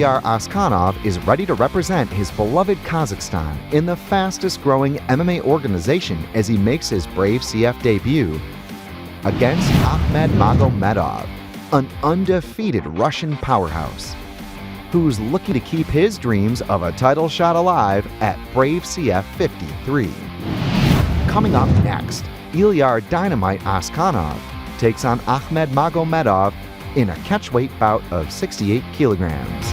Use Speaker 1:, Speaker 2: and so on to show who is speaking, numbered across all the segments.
Speaker 1: Ilyar Askhanov is ready to represent his beloved Kazakhstan in the fastest-growing MMA organization as he makes his Brave CF debut against Magomedov, an undefeated Russian powerhouse, who's looking to keep his dreams of a title shot alive at Brave CF 53. Coming up next, Ilyar Dynamite Askhanov takes on Magomedov in a catchweight bout of 68 kilograms.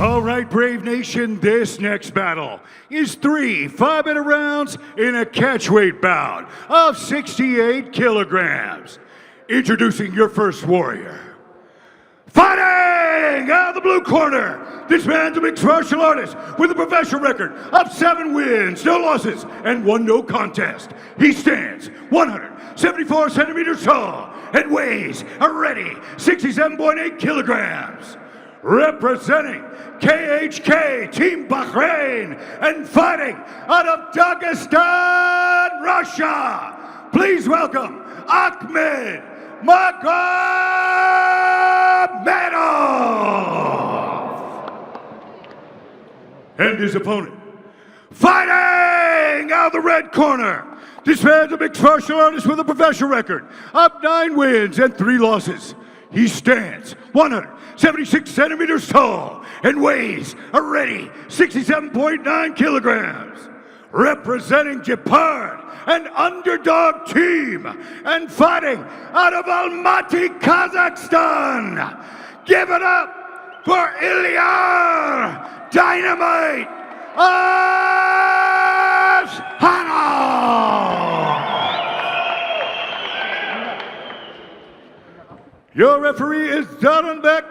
Speaker 2: All right, Brave Nation, this next battle is 3 5-minute rounds in a catchweight bout of 68 kilograms. Introducing your first warrior. Fighting out of the blue corner, this man's a mixed martial artist with a professional record of 7 wins, no losses, and 1 no contest. He stands 174 centimeters tall and weighs a ready 67.8 kilograms. Representing KHK Team Bahrain and fighting out of Dagestan, Russia, please welcome Magomedov! And his opponent, fighting out of the red corner, this man's a mixed martial artist with a professional record of 9 wins and 3 losses. He stands 176 centimeters tall and weighs a ready 67.9 kilograms. Representing Japan, an underdog team, and fighting out of Almaty, Kazakhstan. Give it up for Ilyar Dynamite Askhanov! Your referee is Darenbek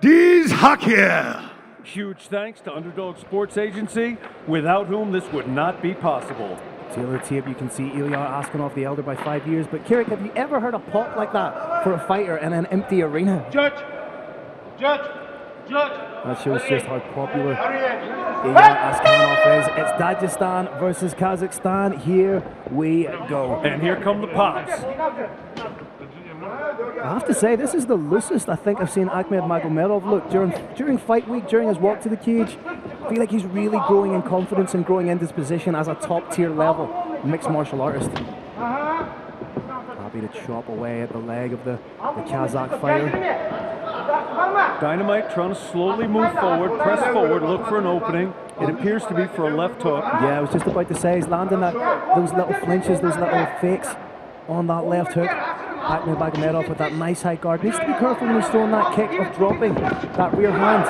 Speaker 2: Dizhakia.
Speaker 3: Huge thanks to Underdog Sports Agency, without whom this would not be possible.
Speaker 4: Taylor tape, you can see Ilyar Askhanov, the elder by 5 years. But Kirik, have you ever heard a pop like that for a fighter in an empty arena?
Speaker 5: Judge!
Speaker 4: That shows just how popular Ilyar Askhanov is. It's Dagestan versus Kazakhstan. Here we go.
Speaker 3: And here come the pops.
Speaker 4: I have to say, this is the loosest I think I've seen Magomedov look during fight week, during his walk to the cage. I feel like he's really growing in confidence and growing into his position as a top-tier level mixed martial artist. Happy to chop away at the leg of the Kazakh fighter.
Speaker 3: Dynamite trying to slowly move forward, press forward, look for an opening. It appears to be for a left hook.
Speaker 4: Yeah, I was just about to say, he's landing those little flinches, those little fakes on that left hook. Magomedov with that nice high guard. Needs to be careful when he's throwing that kick of dropping that rear hand.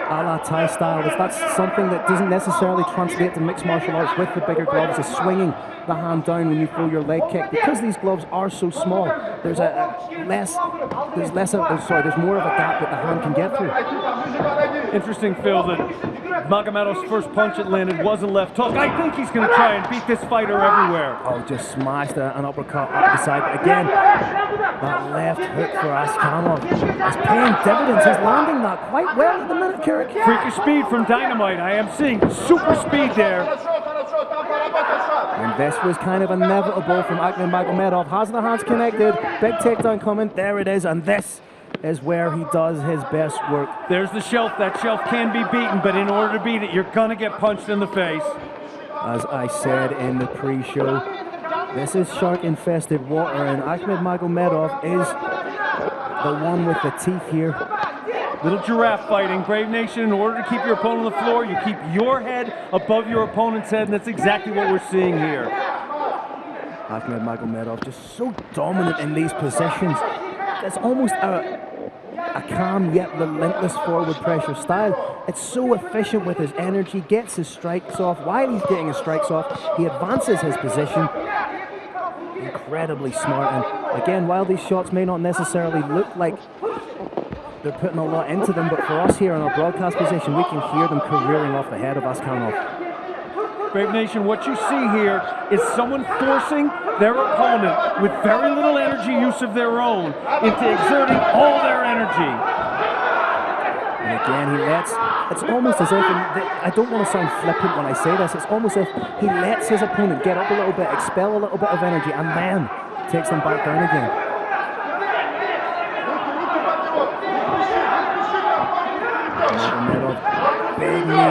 Speaker 4: A la Thai style. That's something that doesn't necessarily translate to mixed martial arts with the bigger gloves, is swinging the hand down when you throw your leg kick. Because these gloves are so small, there's more of a gap that the hand can get through.
Speaker 3: Interesting, Phil, that Magomedov's first punch that landed was a left hook. I think he's going to try and beat this fighter everywhere.
Speaker 4: Oh, just smashed an uppercut up the side. But again, that left hook for Askhanov is paying dividends. He's landing that quite well at the minute, Kirik.
Speaker 3: Freakish speed from Dynamite. I am seeing super speed there.
Speaker 4: And this was kind of inevitable from Magomedov. Has the hands connected. Big takedown coming. There it is. And this is where he does his best work.
Speaker 3: There's the shelf. That shelf can be beaten, but in order to beat it, you're going to get punched in the face.
Speaker 4: As I said in the pre-show, this is shark-infested water, and Magomedov is the one with the teeth here.
Speaker 3: Little giraffe fighting. Brave Nation, in order to keep your opponent on the floor, you keep your head above your opponent's head, and that's exactly what we're seeing here.
Speaker 4: Magomedov just so dominant in these positions. It's almost a calm yet relentless forward pressure style. It's so efficient with his energy, gets his strikes off. While he's getting his strikes off, he advances his position. Incredibly smart. And again, while these shots may not necessarily look like they're putting a lot into them, but for us here in our broadcast position, we can hear them careering off the head of Askhanov.
Speaker 3: Brave Nation, what you see here is someone forcing their opponent with very little energy use of their own into exerting all their energy.
Speaker 4: And again, he lets, it's almost as if, I don't want to sound flippant when I say this, it's almost as if he lets his opponent get up a little bit, expel a little bit of energy, and then takes them back down again.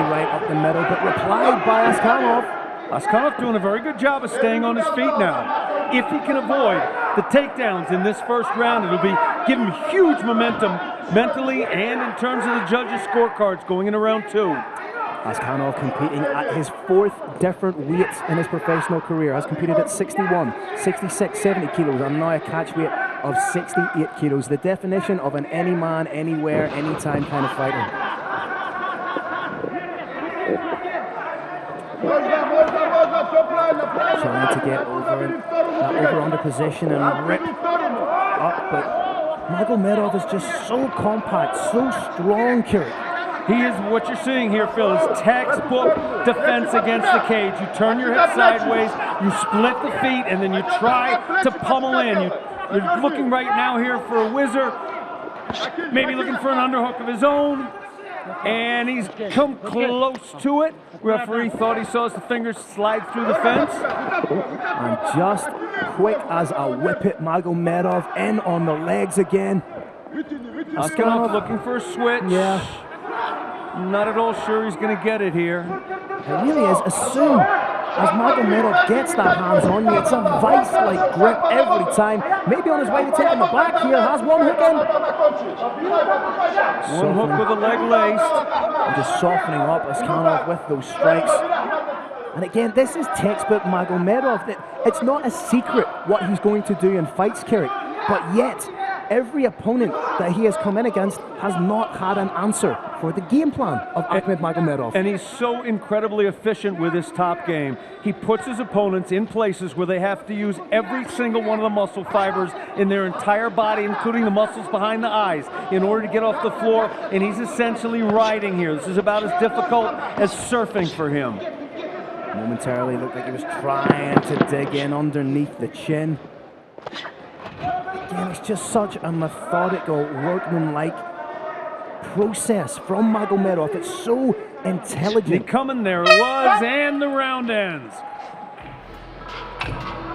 Speaker 4: right up the middle, but replied by Askhanov.
Speaker 3: Askhanov doing a very good job of staying on his feet now. If he can avoid the takedowns in this first round, it'll be give him huge momentum mentally and in terms of the judges' scorecards going into round 2.
Speaker 4: Askhanov competing at his 4th different weights in his professional career. Has competed at 61, 66, 70 kilos, and now a catch weight of 68 kilos. The definition of an any man, anywhere, anytime kind of fighter. Trying to get over in that over-under position and rip up, but Magomedov is just so compact, so strong, Kirik.
Speaker 3: He is, what you're seeing here, Phil, is textbook defense against the cage. You turn your head sideways, you split the feet, and then you try to pummel in. You're looking right now here for a whizzer, maybe looking for an underhook of his own, and he's come close to it. Referee thought he saw his fingers slide through the fence.
Speaker 4: And just quick as a whip it, Magomedov in on the legs again.
Speaker 3: Askhanov looking for a switch.
Speaker 4: Yeah.
Speaker 3: Not at all sure he's going to get it here.
Speaker 4: It really is. As soon as Magomedov gets that hands on you, it's a vice-like grip every time. Maybe on his way to taking the back here, has one hook in.
Speaker 3: One hook with a leg laced.
Speaker 4: And just softening up Askhanov with those strikes. And again, this is textbook Magomedov. It's not a secret what he's going to do in fights, Kirik, but yet every opponent that he has come in against has not had an answer for the game plan of Ahmed Magomedov.
Speaker 3: And he's so incredibly efficient with his top game. He puts his opponents in places where they have to use every single one of the muscle fibers in their entire body, including the muscles behind the eyes, in order to get off the floor, and he's essentially riding here. This is about as difficult as surfing for him.
Speaker 4: Momentarily looked like he was trying to dig in underneath the chin. Again, it's just such a methodical, workmanlike process from Magomedov. It's so intelligent.
Speaker 3: Coming there it was, and the round ends.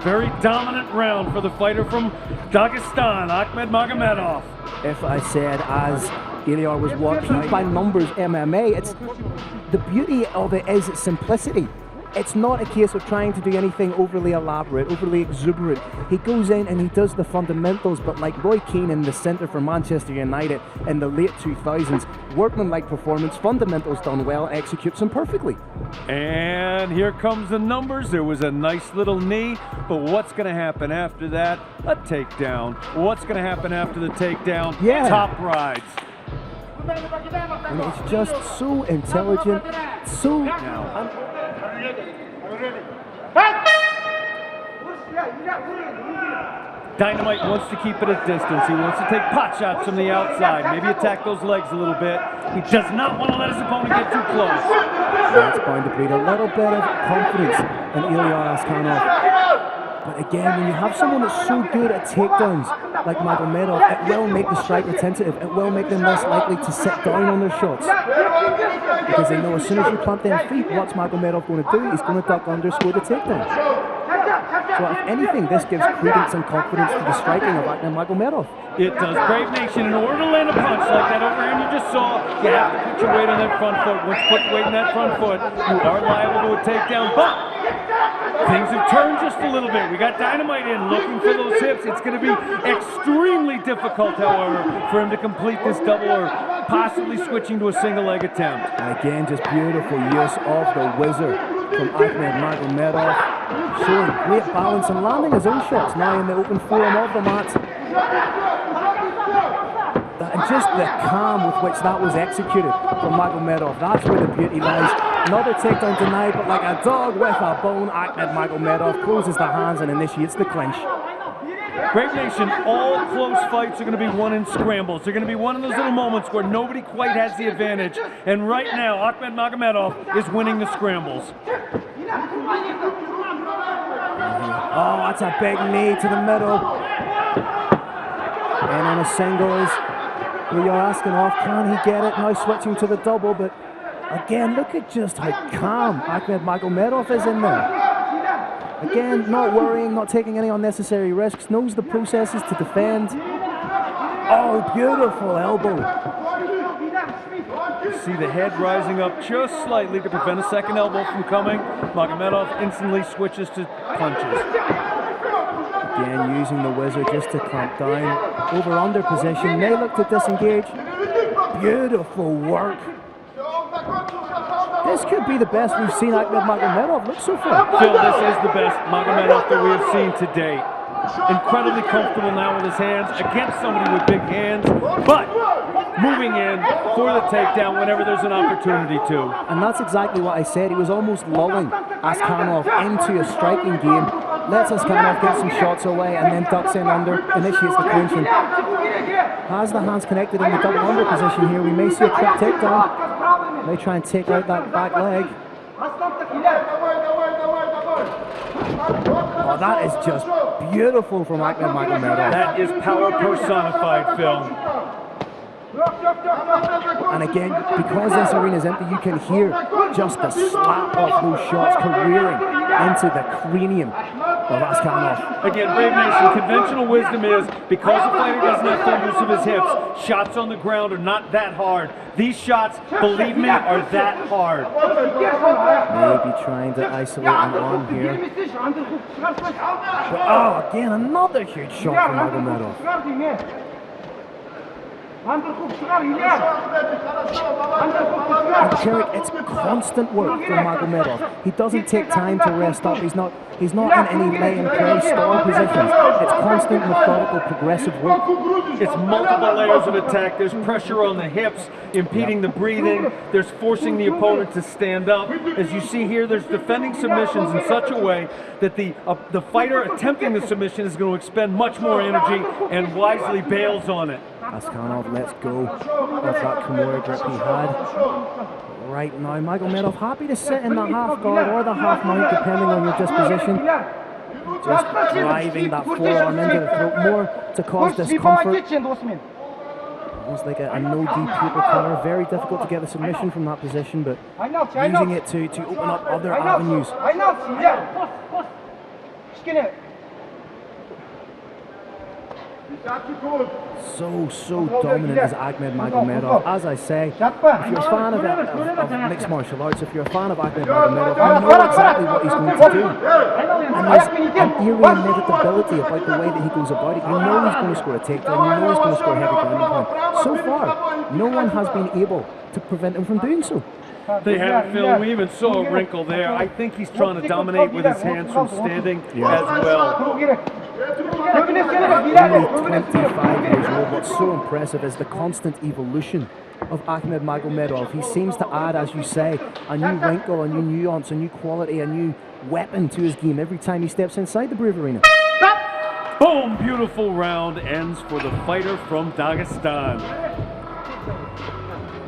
Speaker 3: Very dominant round for the fighter from Kazakhstan, Ahmed Magomedov.
Speaker 4: If I said, as Iliar was watching by numbers MMA, it's the beauty of it is its simplicity. It's not a case of trying to do anything overly elaborate, overly exuberant. He goes in and he does the fundamentals, but like Roy Keane in the centre for Manchester United in the late 2000s, workmanlike performance, fundamentals done well, executes them perfectly.
Speaker 3: And here comes the numbers. There was a nice little knee, but what's going to happen after that? A takedown. What's going to happen after the takedown?
Speaker 4: Yeah.
Speaker 3: Top rides.
Speaker 4: And it's just so intelligent, so...
Speaker 3: Dynamite wants to keep it at distance. He wants to take pot shots from the outside, maybe attack those legs a little bit. He does not want to let his opponent get too close.
Speaker 4: That's going to breed a little bit of confidence in Iliar Askhanov. But again, when you have someone that's so good at takedowns like Magomedov, it will make the striker tentative. It will make them less likely to sit down on their shots. Because they know as soon as you plant their feet, what's Magomedov going to do? He's going to duck under, score the takedown. So if anything, this gives credence and confidence to the striking of Ahmed Magomedov.
Speaker 3: It does. Brave Nation, in order to land a punch like that overhand you just saw, you have to put your weight on that front foot. Once you put weight in that front foot, you are liable to a takedown. But things have turned just a little bit. We got Dynamite in, looking for those hips. It's going to be extremely difficult, however, for him to complete this double or possibly switching to a single leg attempt.
Speaker 4: And again, just beautiful use of the whizzer from Ahmed Magomedov, showing great balance and landing his own shots now in the open forum of the mat. And just the calm with which that was executed from Magomedov, that's where the beauty lies. Another takedown denied, but like a dog with a bone, Ahmed Magomedov closes the hands and initiates the clinch.
Speaker 3: Brave Nation, all close fights are going to be won in scrambles. They're going to be one of those little moments where nobody quite has the advantage. And right now, Ahmed Magomedov is winning the scrambles.
Speaker 4: Oh, that's a big knee to the middle. And on a singles, we are asking off, can he get it? Now switching to the double, but again, look at just how calm Ahmed Magomedov is in there. Again, not worrying, not taking any unnecessary risks, knows the processes to defend. Oh, beautiful elbow.
Speaker 3: You see the head rising up just slightly to prevent a second elbow from coming. Magomedov instantly switches to punches.
Speaker 4: Again, using the wizard just to clamp down. Over-under position, may look to disengage. Beautiful work. This could be the best we've seen Ahmed Magomedov look so far.
Speaker 3: Phil, this is the best Magomedov that we have seen to date. Incredibly comfortable now with his hands against somebody with big hands, but moving in for the takedown whenever there's an opportunity to.
Speaker 4: And that's exactly what I said. He was almost lulling Askhanov into a striking game, lets Askhanov get some shots away, and then ducks in under, initiates the clinching. Has the hands connected in the double under position here. We may see a quick takedown. May try and take out that back leg. Oh, that is just beautiful from Ahmed Magomedov.
Speaker 3: That is power personified, Phil.
Speaker 4: And again, because this arena is empty, you can hear just the slap of those shots careering into the cranium of Askhanov.
Speaker 3: Again, Brave Nation, conventional wisdom is because the fighter doesn't have full use of his hips, shots on the ground are not that hard. These shots, believe me, are that hard.
Speaker 4: Maybe trying to isolate an arm here. But, oh, again, another huge shot from Magomedov. And Derek, it's constant work from Magomedov. He doesn't take time to rest up. He's not in any lay and play stall positions. It's constant, methodical, progressive work.
Speaker 3: It's multiple layers of attack. There's pressure on the hips, impeding the breathing. There's forcing the opponent to stand up. As you see here, there's defending submissions in such a way that the fighter attempting the submission is going to expend much more energy and wisely bails on it.
Speaker 4: Askhanov lets go of that Kimura grip he had. Right now, Magomedov happy to sit in the half guard or the half mount, depending on your disposition. Just driving that forearm into the throat more to cause discomfort. Almost like a no deep pupil cutter. Very difficult to get the submission from that position, but using it to open up other avenues. So dominant is Ahmed Magomedov. As I say, if you're a fan of mixed martial arts, if you're a fan of Ahmed Magomedov, you know exactly what he's going to do. And there's an eerie inevitability about the way that he goes about it. You know he's going to score a takedown, you know he's going to score a heavy grounding pound. So far, no one has been able to prevent him from doing so.
Speaker 3: They haven't, Phil. We even saw a wrinkle there. I think he's trying to dominate with his hands from standing as well.
Speaker 4: Only 25 years old. What's so impressive is the constant evolution of Ahmed Magomedov. He seems to add, as you say, a new wrinkle, a new nuance, a new quality, a new weapon to his game every time he steps inside the Brave Arena.
Speaker 3: Boom! Beautiful round ends for the fighter from Dagestan.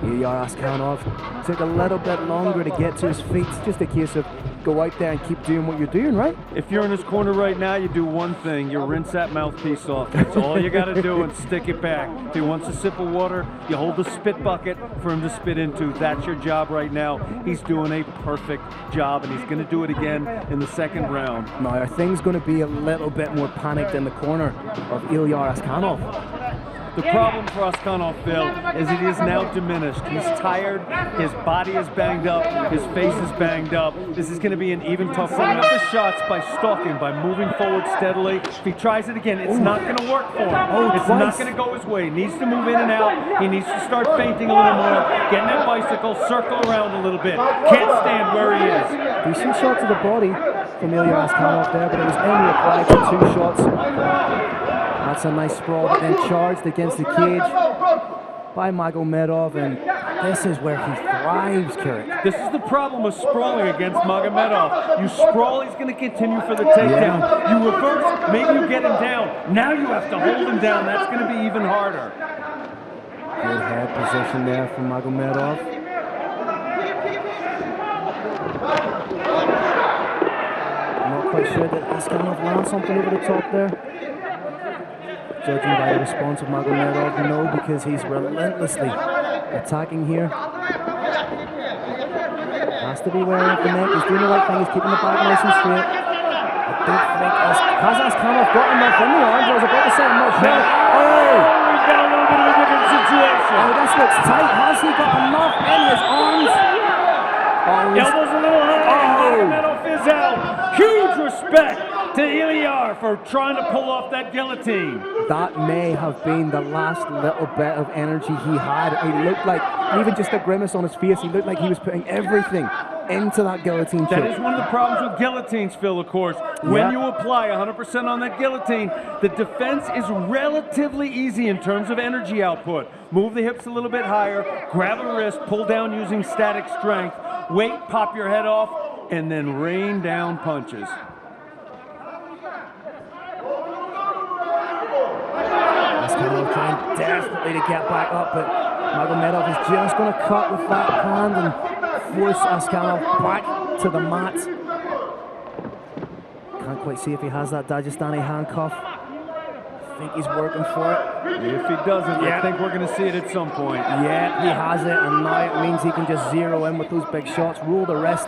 Speaker 4: Here you are, Askhanov. Took a little bit longer to get to his feet. It's just a case of go out there and keep doing what you're doing, right?
Speaker 3: If you're in his corner right now, you do one thing. You rinse that mouthpiece off. That's all you got to do and stick it back. If he wants a sip of water, you hold the spit bucket for him to spit into. That's your job right now. He's doing a perfect job, and he's going to do it again in the second round.
Speaker 4: Now, are things going to be a little bit more panicked in the corner of Ilyar Askhanov?
Speaker 3: The problem for Askhanov, Phil, is that he is now diminished. He's tired, his body is banged up, his face is banged up. This is going to be an even tough fight. Up the shots by stalking, by moving forward steadily. If he tries it again, it's not going to work for him. It's not going to go his way. He needs to move in and out. He needs to start feinting a little more, getting that bicycle, circle around a little bit. Can't stand where he is.
Speaker 4: Decent shot to the body from Ilyar Askhanov there, but it was only applied to 2 shots. That's a nice sprawl, but then charged against the cage by Magomedov, and this is where he thrives, Kurt.
Speaker 3: This is the problem with sprawling against Magomedov. You sprawl, he's going to continue for the takedown. You reverse, maybe you get him down. Now you have to hold him down. That's going to be even harder.
Speaker 4: Good head position there from Magomedov. I'm not quite sure that Askhanov lands something over the top there. Judging by the response of Magomedov, no, because he's relentlessly attacking here. Has to be wary of the neck. He's doing the right thing. He's keeping the back nice and straight. I don't think Askhanov got enough in the arms. I was about to say, I'm not sure. Oh!
Speaker 3: situation.
Speaker 4: Oh, this looks tight. Has he got enough in his arms? Oh,
Speaker 3: Elbows a little high. Magomedov is out. Huge respect to Ilyar for trying to pull off that guillotine.
Speaker 4: That may have been the last little bit of energy he had. He looked like, even just a grimace on his face, he looked like he was putting everything into that guillotine choke.
Speaker 3: That is one of the problems with guillotines, Phil, of course. When you apply 100% on that guillotine, the defense is relatively easy in terms of energy output. Move the hips a little bit higher, grab a wrist, pull down using static strength, wait, pop your head off, and then rain down punches.
Speaker 4: Askhanov trying desperately to get back up, but Magomedov is just going to cut with that hand and force Askhanov back to the mat. Can't quite see if he has that Dagestani handcuff. I think he's working for it.
Speaker 3: If he doesn't, I think we're going to see it at some point.
Speaker 4: Yeah, he has it, and now it means he can just zero in with those big shots, roll the wrist.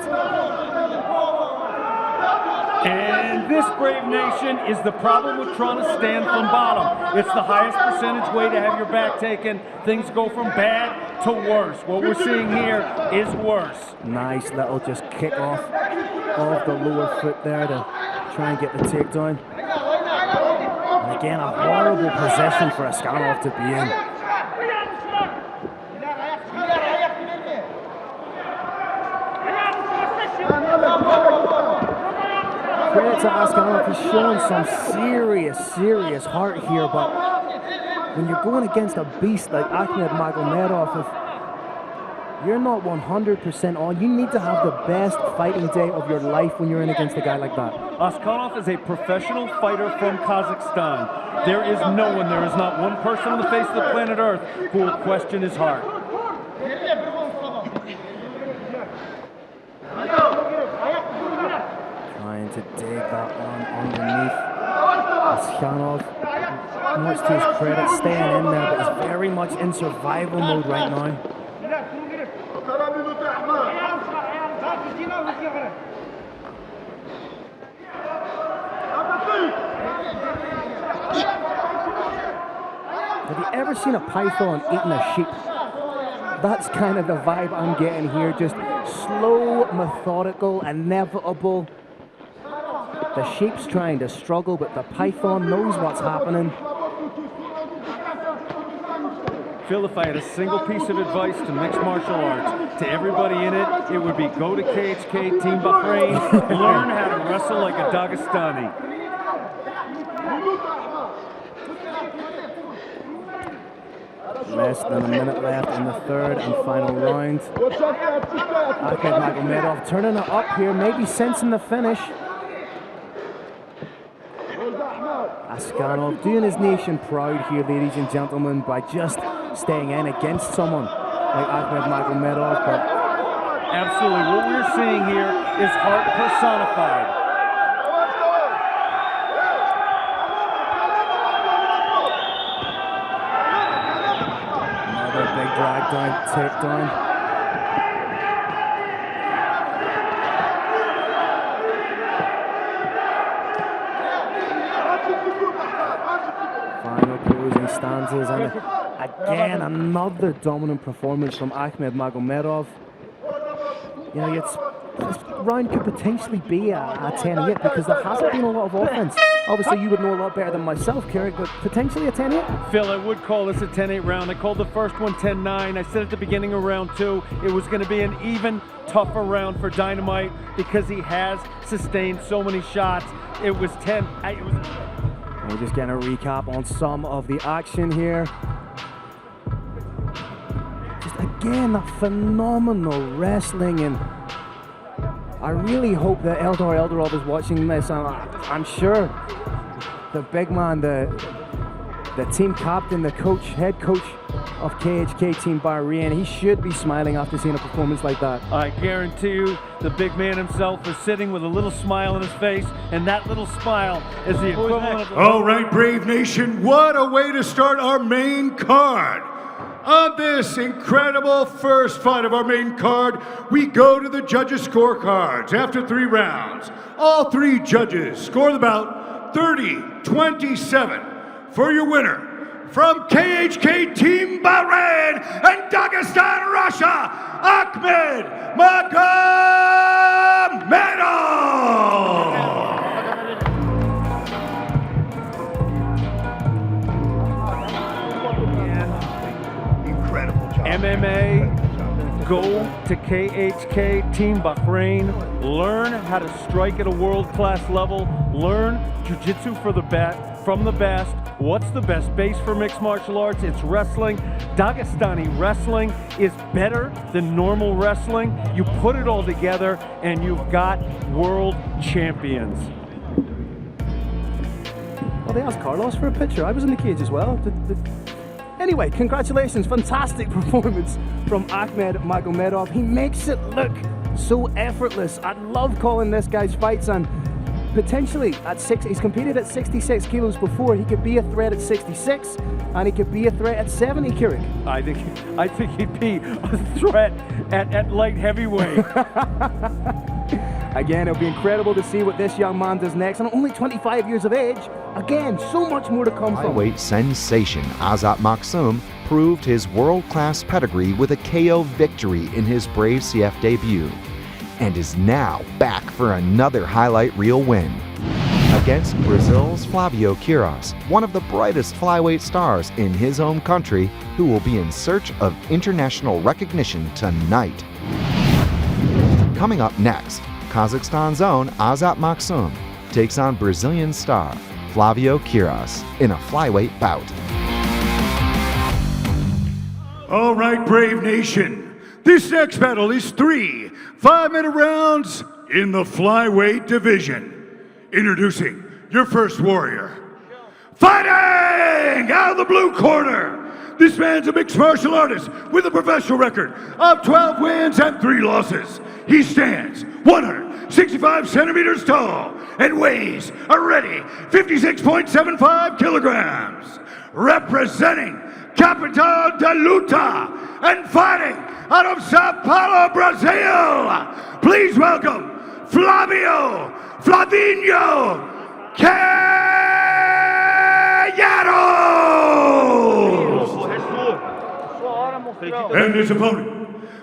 Speaker 3: And this, Brave Nation, is the problem with trying to stand from bottom. It's the highest percentage way to have your back taken. Things go from bad to worse. What we're seeing here is worse.
Speaker 4: Nice little just kick off of the lower foot there to try and get the takedown. And again, a horrible position for Askhanov to be in. Credit to Askhanov, he's showing some serious heart here, but when you're going against a beast like Ahmed Magomedov, if you're not 100% on, you need to have the best fighting day of your life when you're in against a guy like that.
Speaker 3: Askhanov is a professional fighter from Kazakhstan. There is no one, there is not one person on the face of the planet Earth who will question his heart.
Speaker 4: Trying to dig that one underneath. Askhanov, much to his credit, staying in there, but he's very much in survival mode right now. Have you ever seen a python eating a sheep? That's kind of the vibe I'm getting here, just slow, methodical, inevitable. The sheep's trying to struggle, but the python knows what's happening.
Speaker 3: Phil, if I had a single piece of advice to mixed martial arts, to everybody in it, it would be go to KHK Team Bahrain, learn how to wrestle like a Dagestani.
Speaker 4: Less than a minute left in the third and final round. Ahmed Magomedov turning it up here, maybe sensing the finish. Askhanov doing his nation proud here, ladies and gentlemen, by just staying in against someone like Ahmed Magomedov. But
Speaker 3: absolutely, what we're seeing here is heart personified.
Speaker 4: Another big drag down, takedown. Stanzas, and again another dominant performance from Ahmed Magomedov. You know, this round could potentially be a 10-8 because there hasn't been a lot of offense. Obviously, you would know a lot better than myself, Carrick, but potentially a 10-8?
Speaker 3: Phil, I would call this a 10-8 round. I called the first one 10-9. I said at the beginning of round 2 it was going to be an even tougher round for Dynamite because he has sustained so many shots. It was 10.
Speaker 4: We're just getting a recap on some of the action here. Just again, that phenomenal wrestling, and I really hope that Eldar Eldarov is watching this. I'm sure the big man, the team captain, the coach, head coach of KHK Team Bahrain, he should be smiling after seeing a performance like that.
Speaker 3: I guarantee you the big man himself is sitting with a little smile on his face, and that little smile is the equivalent of...
Speaker 2: All right, Brave Nation, what a way to start our main card. On this incredible first fight of our main card, we go to the judges' scorecards. After 3 rounds, all 3 judges score the bout 30-27 for your winner, from KHK Team Bahrain and Dagestan, Russia, Ahmed Magomedov.
Speaker 3: MMA, go to KHK Team Bahrain, learn how to strike at a world-class level, learn jiu-jitsu from the best. What's the best base for mixed martial arts? It's wrestling. Dagestani wrestling is better than normal wrestling. You put it all together and you've got world champions.
Speaker 4: Well, they asked Carlos for a picture. I was in the cage as well. Anyway, congratulations, fantastic performance from Ahmed Magomedov. He makes it look so effortless. I love calling this guy's fights, and potentially at he's competed at 66 kilos before. He could be a threat at 66, and he could be a threat at 70, Keurig.
Speaker 3: I think he'd be a threat at light heavyweight.
Speaker 4: Again, it'll be incredible to see what this young man does next, and only 25 years of age. Again, so much more to come from.
Speaker 1: Flyweight sensation Azat Maksum proved his world-class pedigree with a KO victory in his Brave CF debut, and is now back for another highlight reel win against Brazil's Flavio Queiroz, one of the brightest flyweight stars in his home country, who will be in search of international recognition tonight. Coming up next, Kazakhstan's own Azat Maksum takes on Brazilian star Flavio Queiroz in a flyweight bout.
Speaker 2: All right, Brave Nation. This next battle is 3 5-minute rounds in the flyweight division. Introducing your first warrior. Fighting out of the blue corner. This man's a mixed martial artist with a professional record of 12 wins and 3 losses. He stands 165 centimeters tall and weighs a ready 56.75 kilograms. Representing Capital de Luta and fighting out of Sao Paulo, Brazil, please welcome Flavinho Queiroz! And his opponent,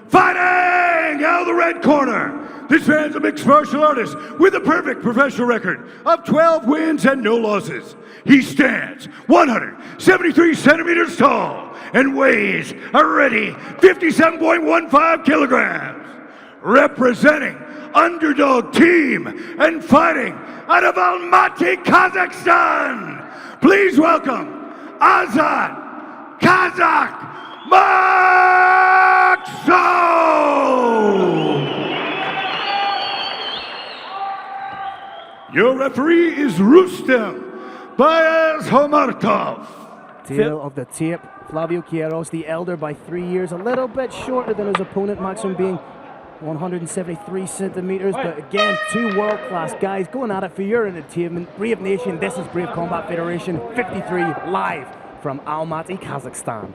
Speaker 2: fighting out of the red corner. This man's a mixed martial artist with a perfect professional record of 12 wins and no losses. He stands 173 centimeters tall and weighs a ready 57.15 kilograms. Representing Underdog Team and fighting out of Almaty, Kazakhstan, please welcome Azat Kazakh Maksum! Your referee is Rustem Bayezhomartov.
Speaker 4: Tail of the tape, Flavio Queiroz, the elder by 3 years, a little bit shorter than his opponent, Maksum, being 173 centimeters, but again, 2 world-class guys going at it for your entertainment. Brave Nation, this is Brave Combat Federation 53 live from Almaty, Kazakhstan.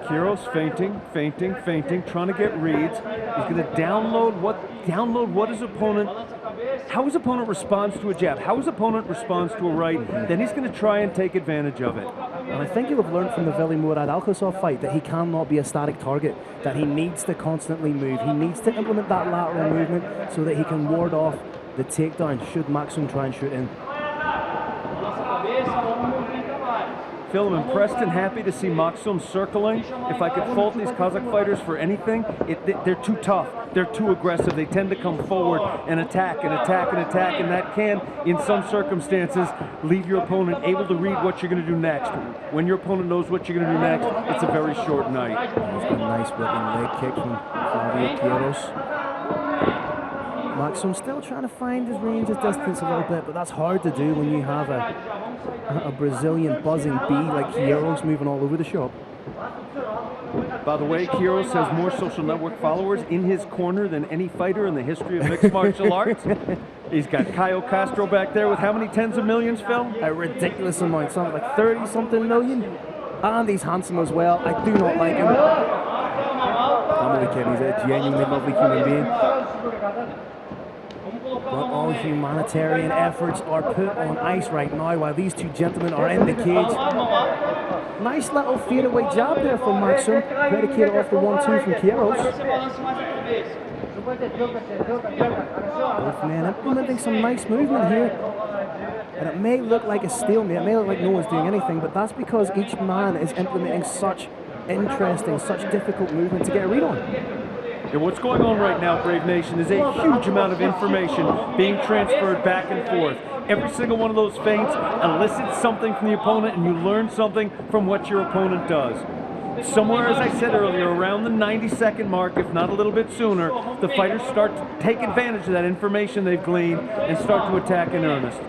Speaker 3: Queiroz feinting, trying to get reads. He's going to download what his opponent, how his opponent responds to a jab, how his opponent responds to a right, then he's going to try and take advantage of it.
Speaker 4: And I think he'll have learned from the Vili Murad Alkhasov fight that he cannot be a static target, that he needs to constantly move. He needs to implement that lateral movement so that he can ward off the takedown should Maksum try and shoot in.
Speaker 3: Phil, I'm impressed and happy to see Maksum circling. If I could fault these Kazakh fighters for anything, they're too tough. They're too aggressive. They tend to come forward and attack, and that can, in some circumstances, leave your opponent able to read what you're going to do next. When your opponent knows what you're going to do next, it's a very short night.
Speaker 4: There's a nice whipping leg kick from Flavio Queiroz. Maksum still trying to find his range of distance a little bit, but that's hard to do when you have a Brazilian buzzing bee like Queiroz moving all over the shop.
Speaker 3: By the way, Queiroz has more social network followers in his corner than any fighter in the history of mixed martial arts. He's got Caio Castro back there with how many tens of millions, Phil?
Speaker 4: A ridiculous amount, something like 30-something million. And he's handsome as well. I do not like him. I'm only kidding, he's a genuinely lovely human being. But all humanitarian efforts are put on ice right now while these two gentlemen are in the cage. Nice little fadeaway jab there from Maksum, predicated off the 1-2 from Queiroz. Both men implementing some nice movement here. And it may look like a stalemate, it may look like no one's doing anything, but that's because each man is implementing such interesting, such difficult movement to get a read on.
Speaker 3: Yeah, what's going on right now, Brave Nation, is a huge amount of information being transferred back and forth. Every single one of those feints elicits something from the opponent, and you learn something from what your opponent does. Somewhere, as I said earlier, around the 90-second mark, if not a little bit sooner, the fighters start to take advantage of that information they've gleaned and start to attack in earnest.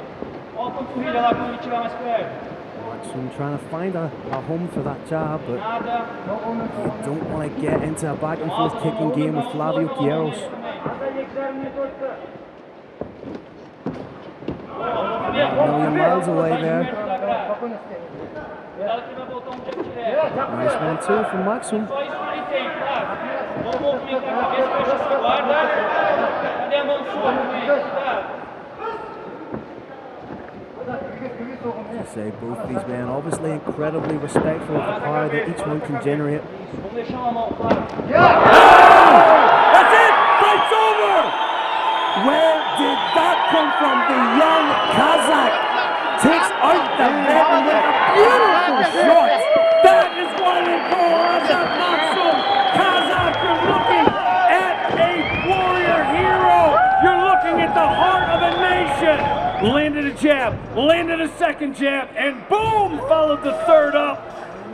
Speaker 4: Maksum trying to find a home for that jab, but you don't want to get into a back and forth kicking game with Flavio Queiroz. A million miles away there. Nice 1-2 from Maksum. I say both these men obviously incredibly respectful of the power that each one can generate.
Speaker 3: That's it! Fight's over!
Speaker 4: Where did that come from? The young Kazakh takes out the net with a beautiful shot.
Speaker 3: That is what it calls a Maksum Kazakh. You're looking at a warrior hero. You're looking at the heart of a nation. Landed a jab, landed a second jab, and boom, followed the third up.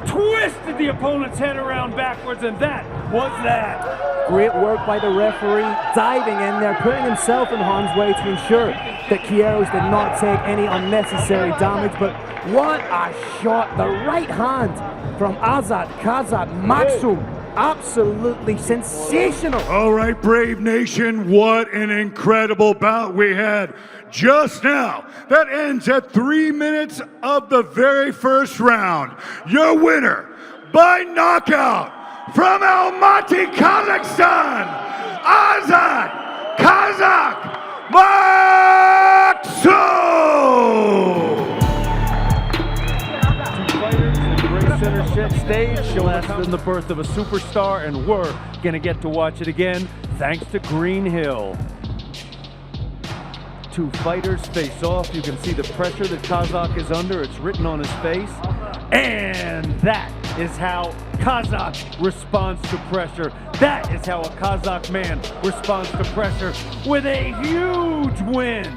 Speaker 3: Twisted the opponent's head around backwards, and that was that.
Speaker 4: Great work by the referee, diving in there, putting himself in harm's way to ensure that Queiroz did not take any unnecessary damage. But what a shot! The right hand from Kazakh Maksum. Absolutely sensational.
Speaker 2: All right, Brave Nation, what an incredible bout we had just now. That ends at 3 minutes of the very first round. Your winner by knockout from Almaty, Kazakhstan, Kazakh Maksum!
Speaker 3: Center stage lasted in the birth of a superstar, and we're gonna get to watch it again thanks to Green Hill. Two fighters face off. You can see the pressure that Kazakh is under. It's written on his face. And that is how Kazakh responds to pressure. That is how a Kazakh man responds to pressure with a huge win.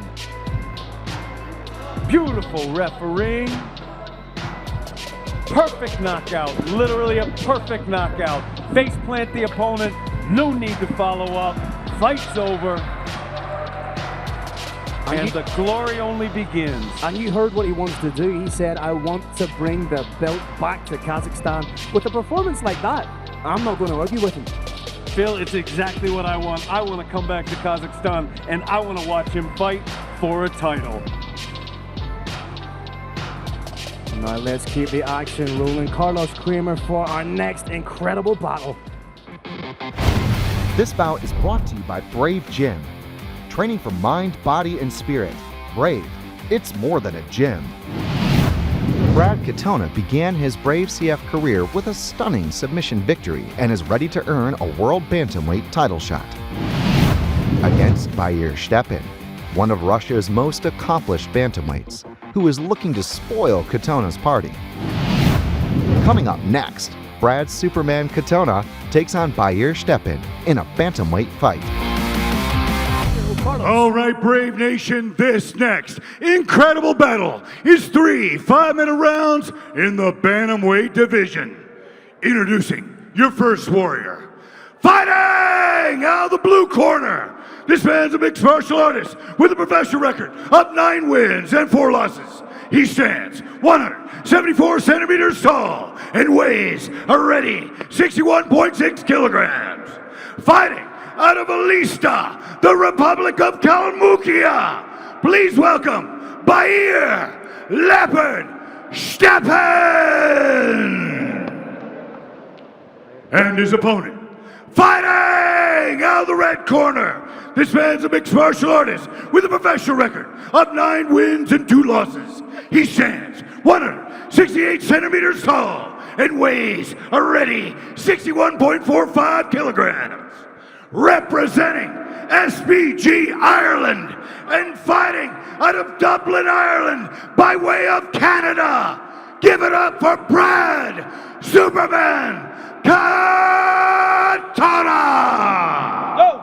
Speaker 3: Beautiful refereeing. Perfect knockout, literally a perfect knockout. Face plant the opponent, no need to follow up. Fight's over, and the glory only begins.
Speaker 4: And you heard what he wants to do. He said, I want to bring the belt back to Kazakhstan. With a performance like that, I'm not going to argue with him.
Speaker 3: Phil, it's exactly what I want. I want to come back to Kazakhstan, and I want to watch him fight for a title.
Speaker 4: Now let's keep the action rolling. Carlos Kramer for our next incredible battle.
Speaker 1: This bout is brought to you by Brave Gym. Training for mind, body, and spirit. Brave, it's more than a gym. Brad Katona began his Brave CF career with a stunning submission victory and is ready to earn a world bantamweight title shot. Against Shtepin, one of Russia's most accomplished bantamweights, who is looking to spoil Katona's party. Coming up next, Brad Superman Katona takes on Shtepin in a bantamweight fight.
Speaker 2: All right, Brave Nation, this next incredible battle is 3 5-minute rounds in the bantamweight division. Introducing your first warrior. Fighting out of the blue corner. This man's a mixed martial artist with a professional record of 9 wins and 4 losses. He stands 174 centimeters tall and weighs a ready 61.6 kilograms. Fighting out of Alista, the Republic of Kalmykia. Please welcome Bahir Leopard Shtepin. And his opponent, fighting Fighting out of the red corner, this man's a mixed martial artist with a professional record of 9 wins and 2 losses. He stands 168 centimeters tall and weighs a ready 61.45 kilograms. Representing SBG Ireland and fighting out of Dublin, Ireland by way of Canada. Give it up for Brad Superman Katona!
Speaker 3: Go!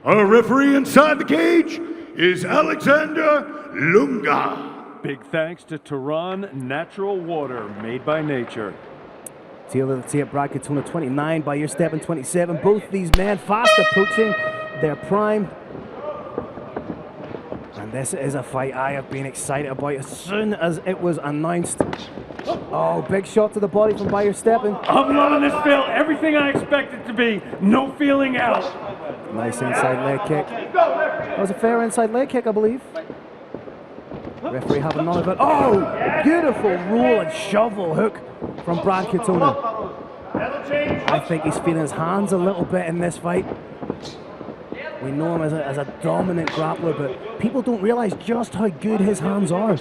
Speaker 2: Our referee inside the cage is Alexander Lunga.
Speaker 3: Big thanks to Tehran Natural Water, made by nature.
Speaker 4: Taylor, let's see it. Brad Katona 29, Bahir Shtepin 27. Both these men fast approaching their prime. And this is a fight I have been excited about as soon as it was announced. Oh, big shot to the body from Bahir Shtepin.
Speaker 3: I'm loving this, Phil. Everything I expected to be. No feeling out.
Speaker 4: Nice inside leg kick. That was a fair inside leg kick, I believe. Referee having none of it. Oh, beautiful roll and shovel hook from Brad Katona. I think he's feeling his hands a little bit in this fight. We know him as a dominant grappler, but people don't realize just how good his hands are.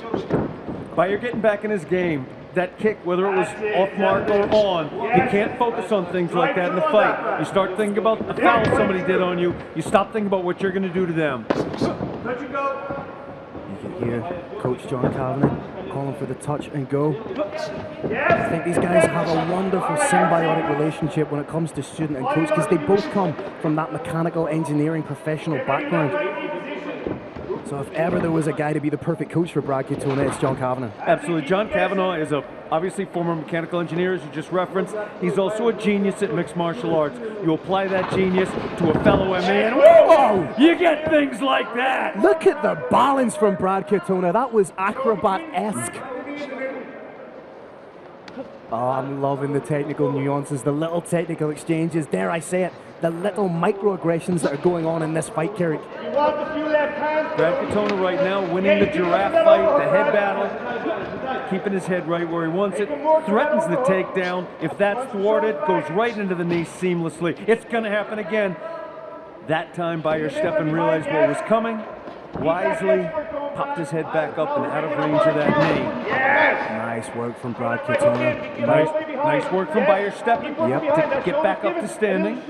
Speaker 3: Bahir getting back in his game. That kick, whether it was off mark or on, you can't focus on things like that in the fight. You start thinking about the foul somebody did on you. You stop thinking about what you're going to do to them.
Speaker 4: You can hear Coach John Kavanagh calling for the touch and go. I think these guys have a wonderful symbiotic relationship when it comes to student and coach, because they both come from that mechanical engineering professional background. So if ever there was a guy to be the perfect coach for Brad Katona, it's John Kavanagh.
Speaker 3: Absolutely. John Kavanagh is obviously former mechanical engineer, as you just referenced. He's also a genius at mixed martial arts. You apply that genius to a fellow MMA and whoa, you get things like that.
Speaker 4: Look at the balance from Brad Katona. That was acrobat-esque. Oh, I'm loving the technical nuances, the little technical exchanges, dare I say it, the little microaggressions that are going on in this fight, Carrick.
Speaker 3: Brad Katona right now winning the giraffe fight, the head battle, keeping his head right where he wants it, threatens the takedown. If that's thwarted, goes right into the knee seamlessly. It's going to happen again. That time, Bahir Shtepin realized what was coming, wisely popped his head back up and out of range of that knee.
Speaker 4: Nice work from Brad Katona.
Speaker 3: Nice work from Bahir Shtepin to get back up to standing.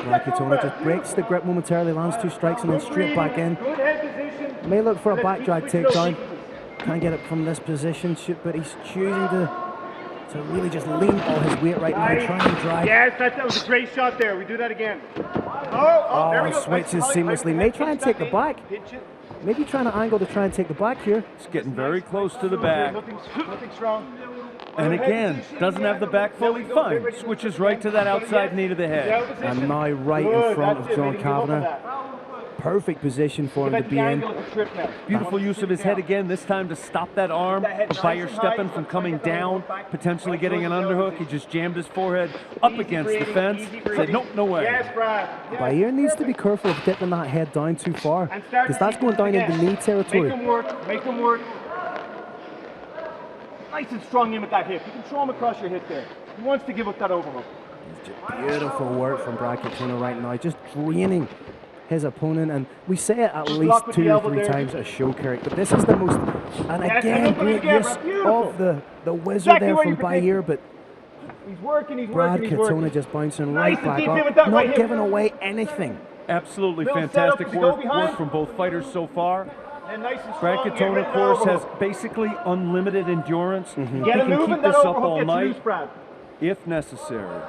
Speaker 4: Brad Katona just breaks the grip momentarily, lands 2 strikes and then straight back in. May look for a back drag takedown. Can't get it from this position, but he's choosing to really just lean all his weight right now and try and drive.
Speaker 5: Yes, that was a great shot there. We do that again.
Speaker 4: Oh, switches seamlessly. May try and take the back. Maybe trying to angle to try and take the back here.
Speaker 3: It's getting very close to the back.
Speaker 5: Nothing strong.
Speaker 3: And again, doesn't have the back fully, fine. Switches right to that outside knee to the head.
Speaker 4: And now right in front of John Kavanagh. Perfect position for him to be in.
Speaker 3: Beautiful use of his head again, this time to stop that arm of Bahir Shtepin from coming down, potentially getting an underhook. He just jammed his forehead up against the fence. Said, nope, no way.
Speaker 4: Bahir needs to be careful of dipping that head down too far, because that's going down into knee territory.
Speaker 5: Make him work. Nice and strong in with that hip. You can throw him across your hip there. He wants to give up that overhook.
Speaker 4: Beautiful work from Brad Katona right now, just draining his opponent, and we say it at least 2 or 3 times a show, Carrick, but this is the most, and again, great use of the whizzer there from Bahir, but Brad Katona just bouncing right back up, not giving away anything.
Speaker 3: Absolutely fantastic work from both fighters so far. Brad Katona, of course, has basically unlimited endurance. He can keep this up all night if necessary.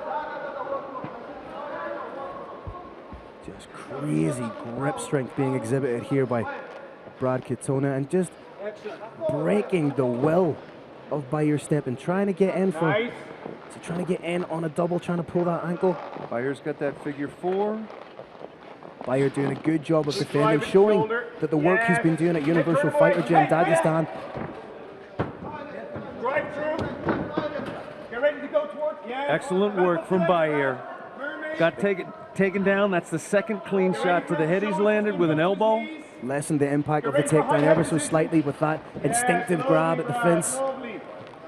Speaker 4: Just crazy grip strength being exhibited here by Brad Katona, and just breaking the will of Bahir Shtepin, trying to get in on a double, trying to pull that ankle.
Speaker 3: Bahir's got that figure 4.
Speaker 4: Bahir doing a good job of defending, showing that the work he's been doing at Universal Fighter Gym Dagestan.
Speaker 3: Excellent work from Bahir. Got taken down. That's the second clean shot to the head he's landed with an elbow.
Speaker 4: Lessened the impact of the takedown ever so slightly with that instinctive grab at the fence.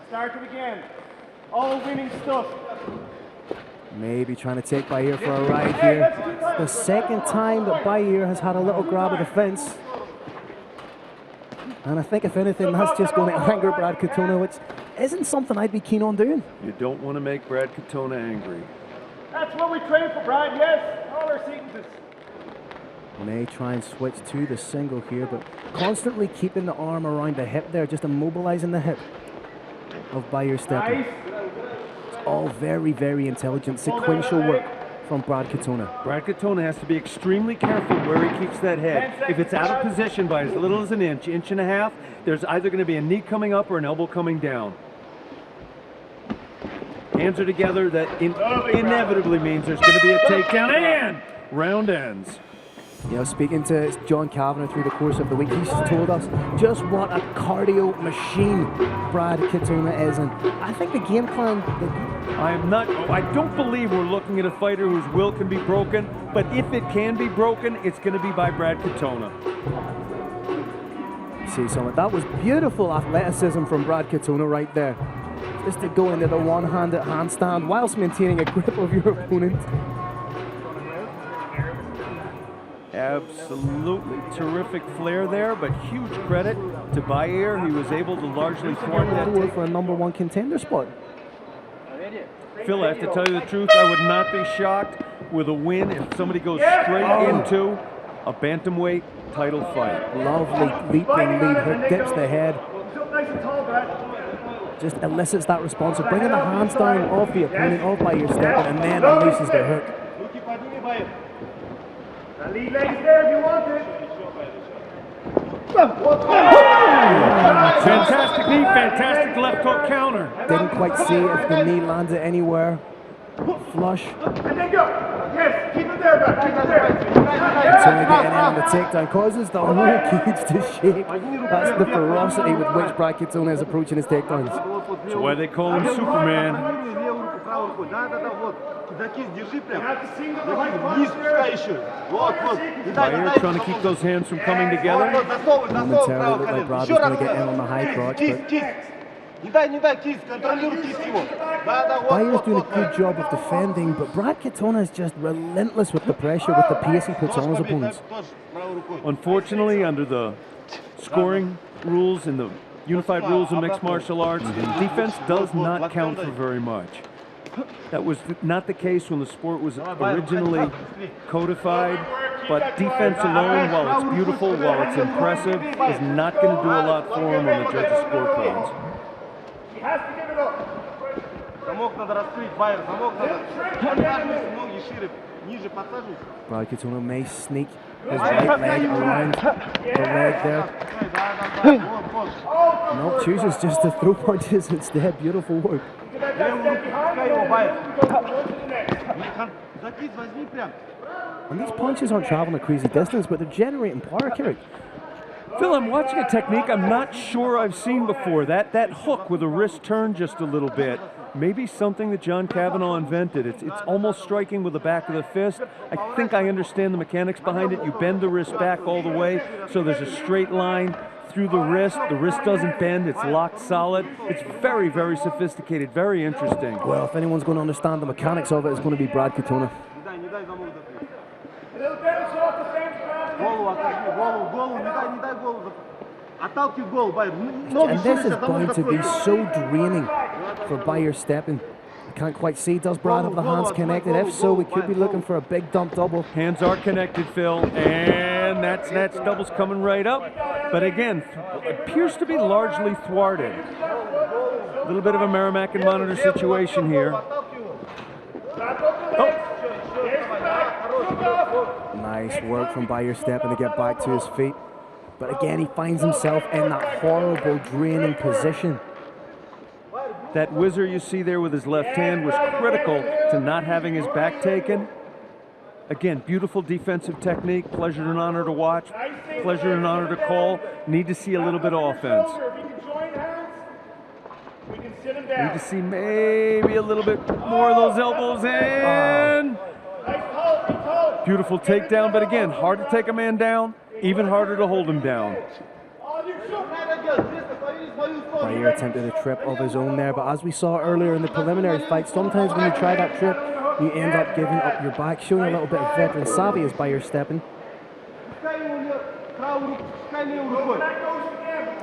Speaker 5: Start it again. All winning stuff.
Speaker 4: Maybe trying to take Bahir for a ride here. It's the second time that Bahir has had a little grab of the fence. And I think, if anything, that's just going to anger Brad Katona, which isn't something I'd be keen on doing.
Speaker 3: You don't want to make Brad Katona angry.
Speaker 5: That's what we train for, Brad, yes. All our sequences.
Speaker 4: May try and switch to the single here, but constantly keeping the arm around the hip there, just immobilizing the hip of Bahir Shtepin.
Speaker 5: Nice.
Speaker 4: It's all very, very intelligent, sequential work from Brad Katona.
Speaker 3: Brad Katona has to be extremely careful where he keeps that head. If it's out of position by as little as an inch, inch and a half, there's either going to be a knee coming up or an elbow coming down. Hands are together, that inevitably means there's going to be a takedown, and round ends.
Speaker 4: You know, speaking to John Kavanagh through the course of the week, he's told us just what a cardio machine Brad Katona is, and I think the game plan...
Speaker 3: I don't believe we're looking at a fighter whose will can be broken, but if it can be broken, it's going to be by Brad Katona.
Speaker 4: See, so that was beautiful athleticism from Brad Katona right there. Just to go into the one-handed handstand whilst maintaining a grip of your opponent.
Speaker 3: Absolutely terrific flair there, but huge credit to Bahir. He was able to largely thwart that
Speaker 4: for a #1 contender spot.
Speaker 3: Phil, I have to tell you the truth, I would not be shocked with a win if somebody goes straight into a bantamweight title fight.
Speaker 4: Lovely leaping lead hook, dips the head.
Speaker 5: Nice and tall, Brad.
Speaker 4: Just elicits that response of bringing the hands down off the opponent, off Bahir Shtepin, and then unleashes the hook.
Speaker 5: The lead leg is there if you want it.
Speaker 3: Fantastic knee, fantastic left hook counter.
Speaker 4: Didn't quite see if the knee landed anywhere. Flush.
Speaker 5: And then go. Yes, keep it there, Brad. Keep it there.
Speaker 4: Continue getting in on the takedown, causes the whole cage to shake. That's the ferocity with which Brad Katona is approaching his takedowns.
Speaker 3: That's why they call him Superman. Bahir trying to keep those hands from coming together.
Speaker 4: Momentarily looked like Brad was going to get in on the high crotch, but Bahir's doing a good job of defending, but Brad Katona is just relentless with the pressure, with the pace he puts on his opponents.
Speaker 3: Unfortunately, under the scoring rules and the unified rules of mixed martial arts, defense does not count for very much. That was not the case when the sport was originally codified, but defense alone, while it's beautiful, while it's impressive, is not going to do a lot for him on the judges' scorecards.
Speaker 5: He has to give it up.
Speaker 4: Brad Katona may sneak his right leg around the leg there. No, chooses just to throw punches instead. Beautiful work. And these punches aren't traveling a crazy distance, but they're generating power, Kerry.
Speaker 3: Phil, I'm watching a technique I'm not sure I've seen before. That hook with a wrist turn just a little bit. Maybe something that John Kavanagh invented. It's almost striking with the back of the fist. I think I understand the mechanics behind it. You bend the wrist back all the way, so there's a straight line through the wrist. The wrist doesn't bend, it's locked solid. It's very, very sophisticated, very interesting.
Speaker 4: Well, if anyone's going to understand the mechanics of it, it's going to be Brad Katona. And this is going to be so draining for Bahir Shtepin. I can't quite see, does Brad have the hands connected? If so, we could be looking for a big dump double.
Speaker 3: Hands are connected, Phil, and that snatch double's coming right up. But again, appears to be largely thwarted. A little bit of a Merrimack and Monitor situation here. Oh.
Speaker 4: Nice work from Bahir Shtepin to get back to his feet. But again, he finds himself in that horrible, draining position.
Speaker 3: That whizzer you see there with his left hand was critical to not having his back taken. Again, beautiful defensive technique. Pleasure and honor to watch. Pleasure and honor to call. Need to see a little bit of offense. Need to see maybe a little bit more of those elbows in. Beautiful takedown, but again, hard to take a man down, even harder to hold him down.
Speaker 4: Bayer attempted a trip of his own there, but as we saw earlier in the preliminary fight, sometimes when you try that trip, you end up giving up your back, showing a little bit of veteran savvy as Bayer Shtepin.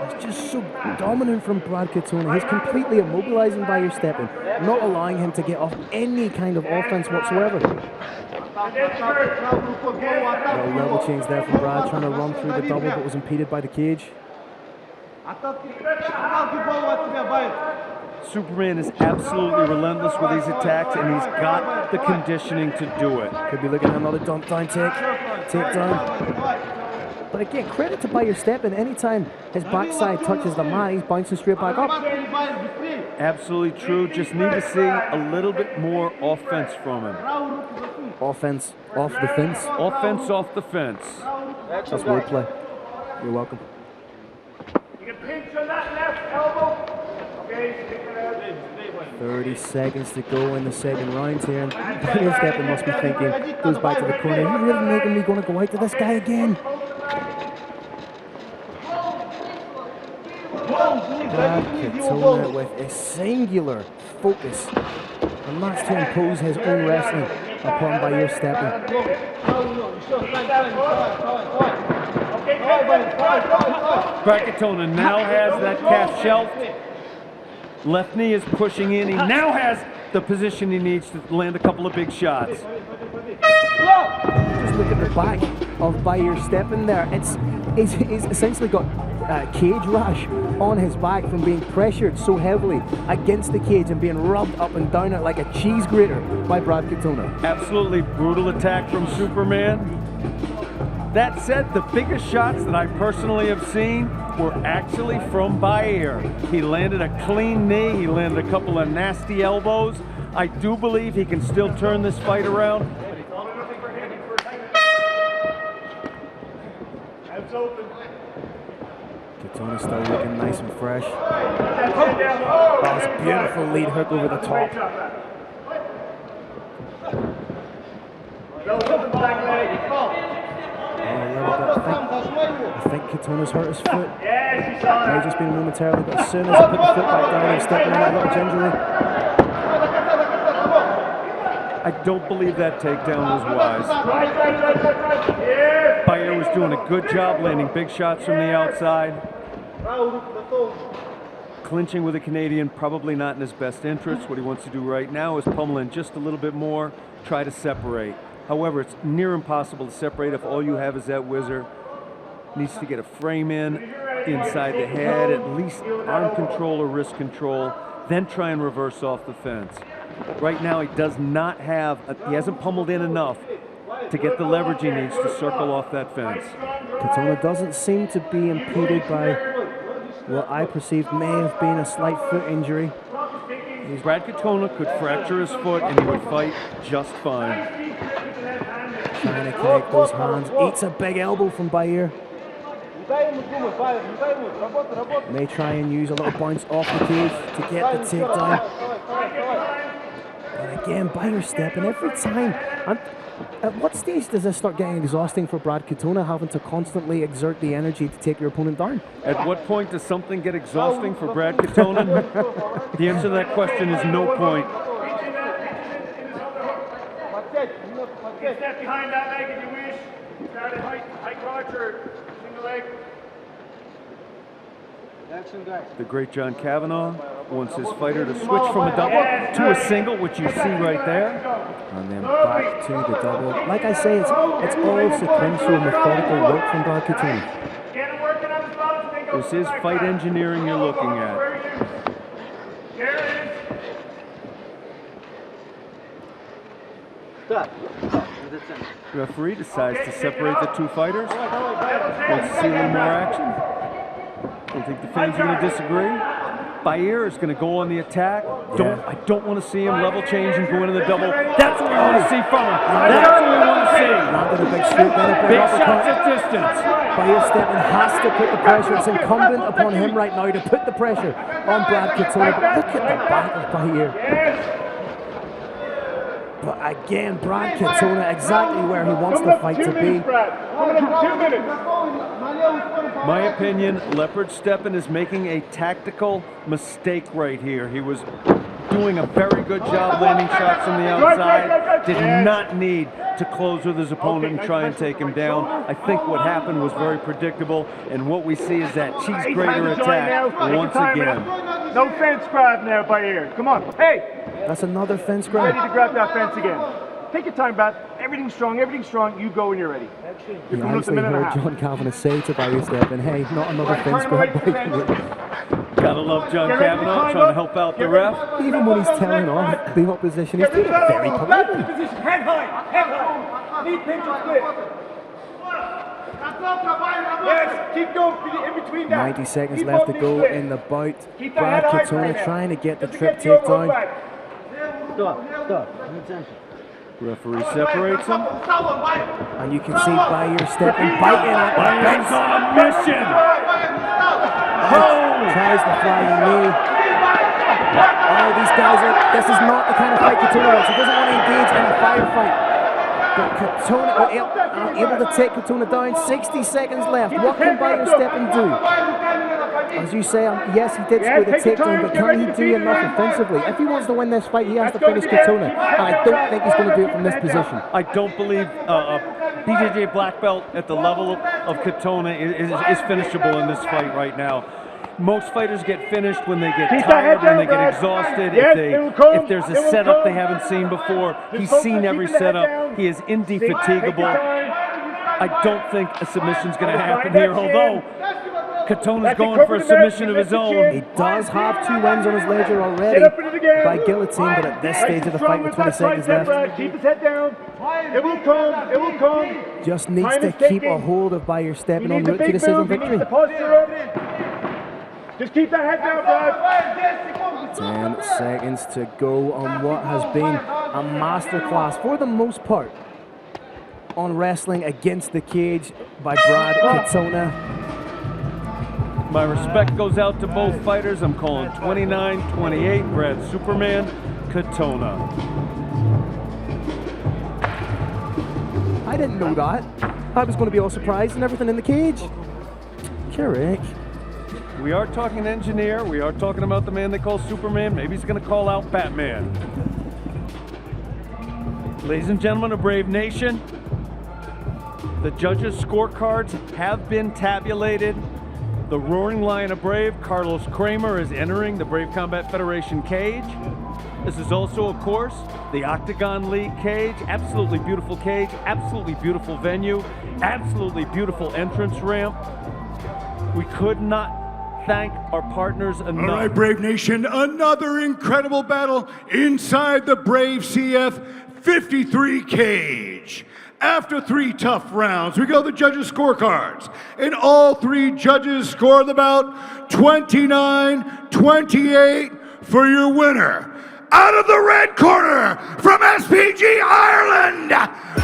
Speaker 4: It's just so dominant from Brad Katona. He's completely immobilizing Bayer Shtepin, not allowing him to get off any kind of offense whatsoever. Little level change there from Brad, trying to run through the double, but was impeded by the cage.
Speaker 3: Superman is absolutely relentless with these attacks, and he's got the conditioning to do it.
Speaker 4: Could be looking at another dump down takedown. But again, credit to Bayer Shtepin. Anytime his backside touches the mat, he's bouncing straight back up.
Speaker 3: Absolutely true. Just need to see a little bit more offense from him.
Speaker 4: Offense off the fence.
Speaker 3: Offense off the fence.
Speaker 4: That's wordplay. You're welcome.
Speaker 5: You can pinch on that left elbow. Okay,
Speaker 4: 30 seconds to go in the second round here. And Bayer Shtepin must be thinking, goes back to the corner, are you really making me going to go out to this guy again? Brad Katona with a singular focus, and that's to impose his own wrestling upon Bayer Shtepin.
Speaker 3: Brad Katona now has that calf shelved. Left knee is pushing in. He now has the position he needs to land a couple of big shots.
Speaker 4: Just look at the back of Bayer Shtepin there. He's essentially got cage rash on his back from being pressured so heavily against the cage and being rubbed up and down it like a cheese grater by Brad Katona.
Speaker 3: Absolutely brutal attack from Superman. That said, the biggest shots that I personally have seen were actually from Bayer. He landed a clean knee, he landed a couple of nasty elbows. I do believe he can still turn this fight around.
Speaker 5: Hands open.
Speaker 4: Katona still looking nice and fresh. That was a beautiful lead hook over the top. I think Katona's hurt his foot. May just been momentarily, but as soon as he put the foot back down, he's stepping in a little gingerly.
Speaker 3: I don't believe that takedown was wise. Bayer was doing a good job landing big shots from the outside. Clinching with a Canadian, probably not in his best interest. What he wants to do right now is pummel in just a little bit more, try to separate. However, it's near impossible to separate if all you have is that whizzer. Needs to get a frame in, inside the head, at least arm control or wrist control, then try and reverse off the fence. Right now, he does not have, he hasn't pummeled in enough to get the leverage he needs to circle off that fence.
Speaker 4: Katona doesn't seem to be impeded by what I perceived may have been a slight foot injury.
Speaker 3: Brad Katona could fracture his foot and he would fight just fine.
Speaker 4: Trying to connect those hands, eats a big elbow from Bayer. May try and use a little bounce off the cage to get the takedown. But again, Bayer Shtepin every time. And at what stage does this start getting exhausting for Brad Katona, having to constantly exert the energy to take your opponent down?
Speaker 3: At what point does something get exhausting for Brad Katona? The answer to that question is no point.
Speaker 5: Step behind that leg if you wish. Start at high crotch or single leg.
Speaker 3: The great John Kavanagh wants his fighter to switch from a double to a single, which you see right there.
Speaker 4: And then back to the double. Like I say, it's all sequential, methodical work from Brad Katona.
Speaker 3: This is fight engineering you're looking at. The referee decides to separate the two fighters. Wants to see a little more action. I think the fans are going to disagree. Bayer is going to go on the attack. I don't want to see him level change and go into the double. That's what we want to see from him. That's what we want to see.
Speaker 4: Landed a big straight, then a
Speaker 3: big shots at distance.
Speaker 4: Bayer Shtepin has to put the pressure. It's incumbent upon him right now to put the pressure on Brad Katona. But look at the back of Bayer. But again, Brad Katona exactly where he wants the fight to be.
Speaker 3: My opinion, Leopard Shtepin is making a tactical mistake right here. He was doing a very good job landing shots from the outside. Did not need to close with his opponent and try and take him down. I think what happened was very predictable, and what we see is that cheese grater attack once again.
Speaker 5: No fence grab now by ear. Come on. Hey!
Speaker 4: That's another fence grab.
Speaker 5: Ready to grab that fence again. Take your time, Brad. Everything's strong, everything's strong. You go when you're ready.
Speaker 4: You actually heard John Kavanagh say to Barry Shtepin, hey, not another fence grab.
Speaker 3: Gotta love John Kavanagh trying to help out the ref.
Speaker 4: Even when he's telling off the opposition, he's doing it very politely.
Speaker 5: Head high, head high. Knee pinch or split. Yes, keep going in between that.
Speaker 4: 90 seconds left to go in the bout. Brad Katona trying to get the trip takedown.
Speaker 5: Stop.
Speaker 3: Referee separates him.
Speaker 4: And you can see Bayer Shtepin biting at the fence.
Speaker 3: Bayer's on a mission.
Speaker 4: Tries the flying knee. Oh, these guys this is not the kind of fight Katona wants. He doesn't want to engage in a firefight. But Katona able to take Katona down. 60 seconds left. What can Bayer Shtepin do? As you say, yes, he did score the takedown, but can he do enough offensively? If he wants to win this fight, he has to finish Katona. And I don't think he's going to do it from this position.
Speaker 3: I don't believe BJJ black belt at the level of Katona is finishable in this fight right now. Most fighters get finished when they get tired, when they get exhausted, if there's a setup they haven't seen before. He's seen every setup. He is indefatigable. I don't think a submission's going to happen here, although Katona's going for a submission of his own.
Speaker 4: He does have 2 wins on his ledger already by guillotine, but at this stage of the fight with 20 seconds left,
Speaker 5: keep his head down. It will come. It will come.
Speaker 4: just needs to keep a hold of Bayer Shtepin en route to decision victory.
Speaker 5: Just keep that head down, Brad.
Speaker 4: 10 seconds to go on what has been a masterclass, for the most part, on wrestling against the cage by Brad Katona.
Speaker 3: My respect goes out to both fighters. I'm calling 29-28, Brad Superman Katona.
Speaker 4: I didn't know that. I was going to be all surprised and everything in the cage. Correct.
Speaker 3: We are talking engineer. We are talking about the man they call Superman. Maybe he's going to call out Batman. Ladies and gentlemen of Brave Nation, the judges' scorecards have been tabulated. The Roaring Lion of Brave, Carlos Kramer, is entering the Brave Combat Federation cage. This is also, of course, the Octagon League cage. Absolutely beautiful cage, absolutely beautiful venue, absolutely beautiful entrance ramp. We could not thank our partners enough.
Speaker 2: All right, Brave Nation, another incredible battle inside the Brave CF 53 cage. After 3 tough rounds, we go to the judges' scorecards, and all 3 judges scored about 29-28 for your winner. Out of the red corner, from SPG Ireland,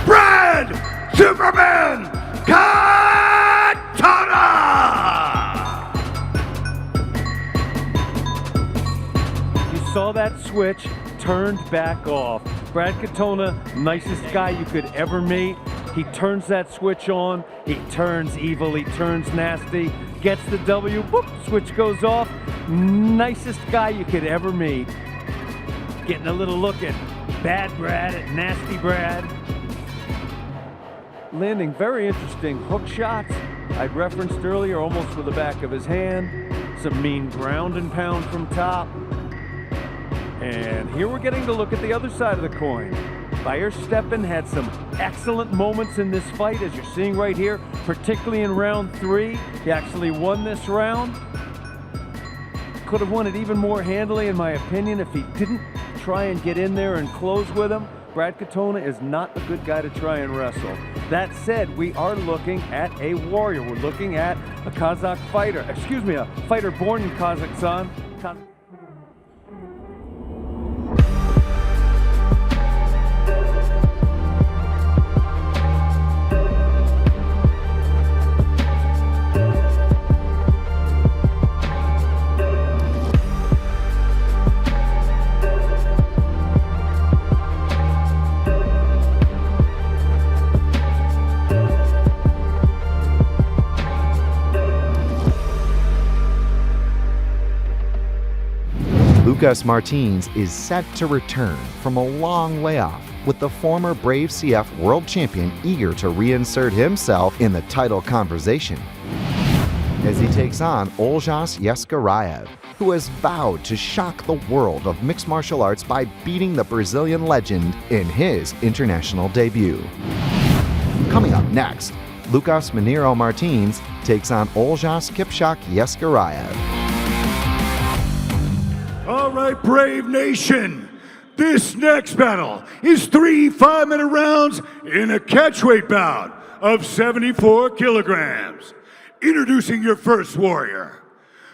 Speaker 2: Brad Superman Katona!
Speaker 3: You saw that switch, turned back off. Brad Katona, nicest guy you could ever meet. He turns that switch on, he turns evil, he turns nasty, gets the W, boop, switch goes off. Nicest guy you could ever meet. Getting a little look at Bad Brad, at Nasty Brad. Landing very interesting hook shots. I'd referenced earlier, almost with the back of his hand. Some mean ground and pound from top. And here we're getting to look at the other side of the coin. Bayer Shtepin had some excellent moments in this fight, as you're seeing right here, particularly in round 3. He actually won this round. Could have won it even more handily, in my opinion, if he didn't try and get in there and close with him. Brad Katona is not a good guy to try and wrestle. That said, we are looking at a warrior. We're looking at a Kazakh fighter, excuse me, a fighter born in Kazakhstan.
Speaker 1: Lucas Martins is set to return from a long layoff, with the former Brave CF world champion eager to reinsert himself in the title conversation as he takes on Eskaraev, who has vowed to shock the world of mixed martial arts by beating the Brazilian legend in his international debut. Coming up next, Lucas Mineiro Martins takes on Eskaraev.
Speaker 2: All right, Brave Nation. This next battle is 3 5-minute rounds in a catchweight bout of 74 kilograms. Introducing your first warrior.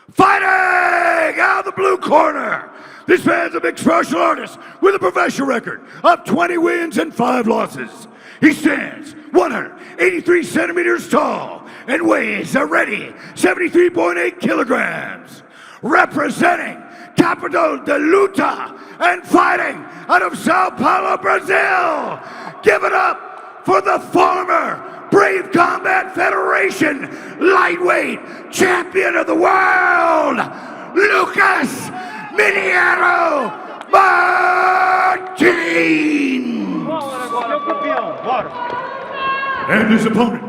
Speaker 2: Fighting out of the blue corner. This man's a mixed martial artist with a professional record of 20 wins and 5 losses. He stands 183 centimeters tall and weighs a ready 73.8 kilograms. Representing Capital de Luta and fighting out of Sao Paulo, Brazil. Give it up for the former Brave Combat Federation lightweight champion of the world, Lucas Mineiro Martins. And his opponent,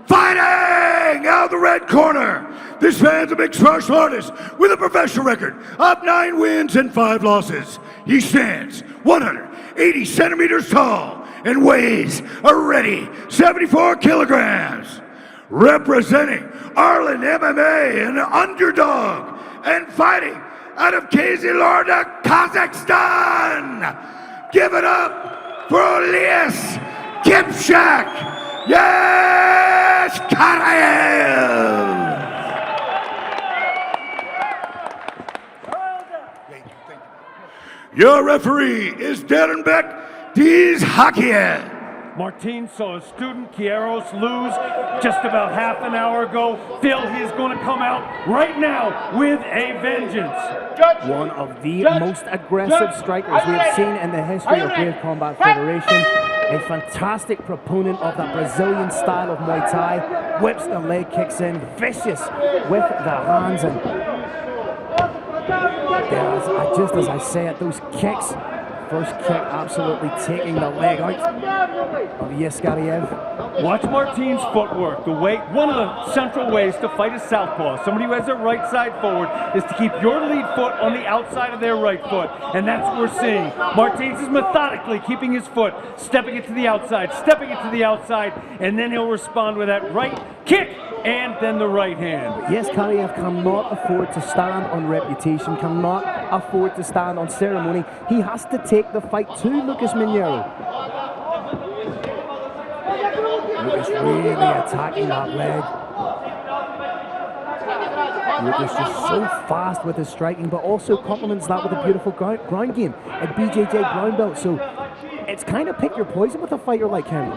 Speaker 2: fighting out of the red corner. This man's a mixed martial artist with a professional record of 9 wins and 5 losses. He stands 180 centimeters tall and weighs a ready 74 kilograms. Representing Arlen MMA, an underdog, and fighting out of Kazakhstan, Kazakhstan. Give it up for Elias Kipchak. Yes, Eskaraev. Your referee is Derenbek Dizhakiev.
Speaker 3: Martins saw his student Queiroz lose just about half an hour ago. Phil, he's going to come out right now with a vengeance.
Speaker 4: One of the most aggressive strikers we have seen in the history of Brave Combat Federation. A fantastic proponent of that Brazilian style of Muay Thai. Whips the leg kicks in, vicious with the hands. And just as I say it, those kicks. First kick absolutely taking the leg out of Eskaraev.
Speaker 3: Watch Martins' footwork. One of the central ways to fight a southpaw, somebody who has their right side forward, is to keep your lead foot on the outside of their right foot. And that's what we're seeing. Martins is methodically keeping his foot, stepping it to the outside, and then he'll respond with that right kick and then the right hand.
Speaker 4: Eskaraev cannot afford to stand on reputation, cannot afford to stand on ceremony. He has to take the fight to Lucas Mineiro. Lucas really attacking that leg. Lucas just so fast with his striking, but also complements that with a beautiful ground game at BJJ brown belt. So it's kind of pick your poison with a fighter like him.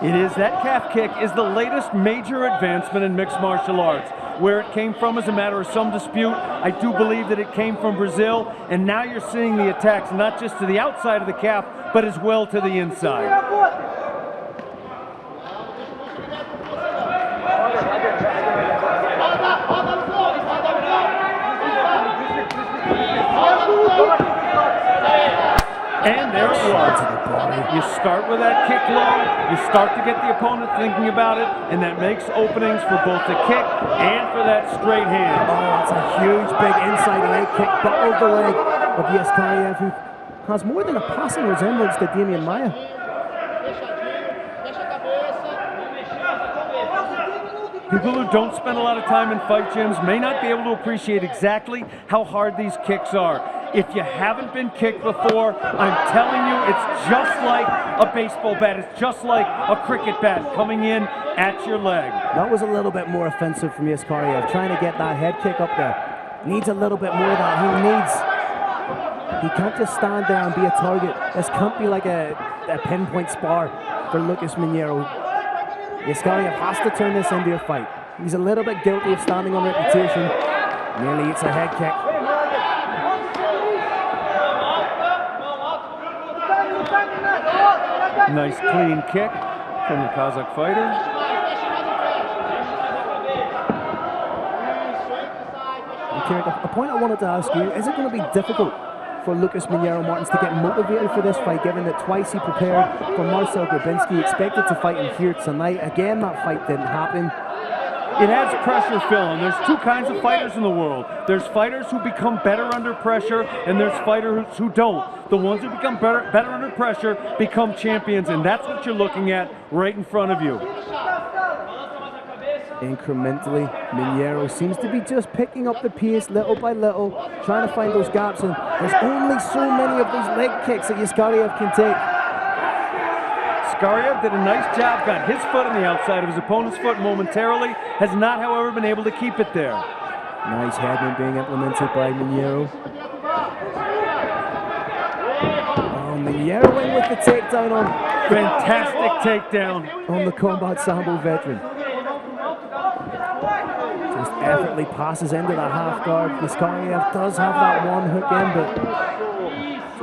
Speaker 3: It is. That calf kick is the latest major advancement in mixed martial arts. Where it came from is a matter of some dispute. I do believe that it came from Brazil, and now you're seeing the attacks not just to the outside of the calf, but as well to the inside. And there it was. You start with that kick low, you start to get the opponent thinking about it, and that makes openings for both the kick and for that straight hand.
Speaker 4: Oh, that's a huge, big inside leg kick, buckled the leg of Eskaraev, who has more than a passing resemblance to Damian Maia.
Speaker 3: People who don't spend a lot of time in fight gyms may not be able to appreciate exactly how hard these kicks are. If you haven't been kicked before, I'm telling you, it's just like a baseball bat. It's just like a cricket bat coming in at your leg.
Speaker 4: That was a little bit more offensive from Eskaraev, trying to get that head kick up there. Needs a little bit more of that. He can't just stand there and be a target. This can't be like a pinpoint spar for Lucas Mineiro. Eskaraev has to turn this into a fight. He's a little bit guilty of standing on reputation. Nearly eats a head kick.
Speaker 3: Nice clean kick from the Kazakh fighter.
Speaker 4: A point I wanted to ask you, is it going to be difficult for Lucas Minero Martins to get motivated for this fight, given that twice he prepared for Marcel Grabinski, expected to fight him here tonight. Again, that fight didn't happen.
Speaker 3: It adds pressure, Phil, and there's two kinds of fighters in the world. There's fighters who become better under pressure, and there's fighters who don't. The ones who become better under pressure become champions, and that's what you're looking at right in front of you.
Speaker 4: Incrementally, Minero seems to be just picking up the pace little by little, trying to find those gaps, and there's only so many of those leg kicks that Eskaraev can take.
Speaker 3: Eskaraev did a nice job, got his foot on the outside of his opponent's foot momentarily, has not, however, been able to keep it there.
Speaker 4: Nice headman being implemented by Minero. Oh, Minero in with the takedown on...
Speaker 3: Fantastic takedown.
Speaker 4: On the Combat Sambo veteran. Just effortlessly passes into the half guard. Eskaraev does have that one hook in, but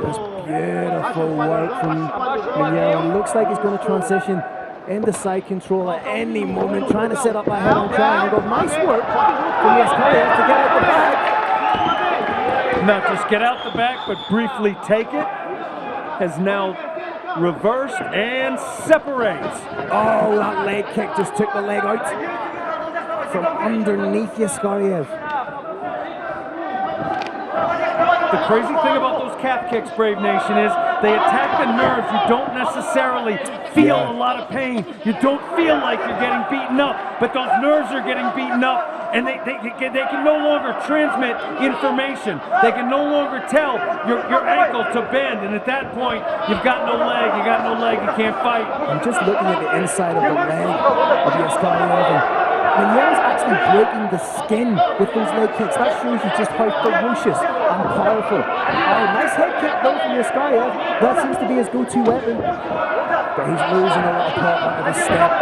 Speaker 4: just beautiful work from Minero. It looks like he's going to transition into side control at any moment, trying to set up a head-on triangle. Nice work from Eskaraev to get out the back.
Speaker 3: Not just get out the back, but briefly take it. Has now reversed and separates.
Speaker 4: Oh, that leg kick just took the leg out from underneath Eskaraev.
Speaker 3: The crazy thing about those calf kicks, Brave Nation, is they attack the nerves. You don't necessarily feel a lot of pain. You don't feel like you're getting beaten up, but those nerves are getting beaten up, and they can no longer transmit information. They can no longer tell your ankle to bend, and at that point, you've got no leg, you can't fight.
Speaker 4: I'm just looking at the inside of the leg of Eskaraev. Minero's actually breaking the skin with those leg kicks. That shows you just how ferocious and powerful. Oh, nice head kick though from Eskaraev. That seems to be his go-to weapon. But he's losing a lot of pop out of his step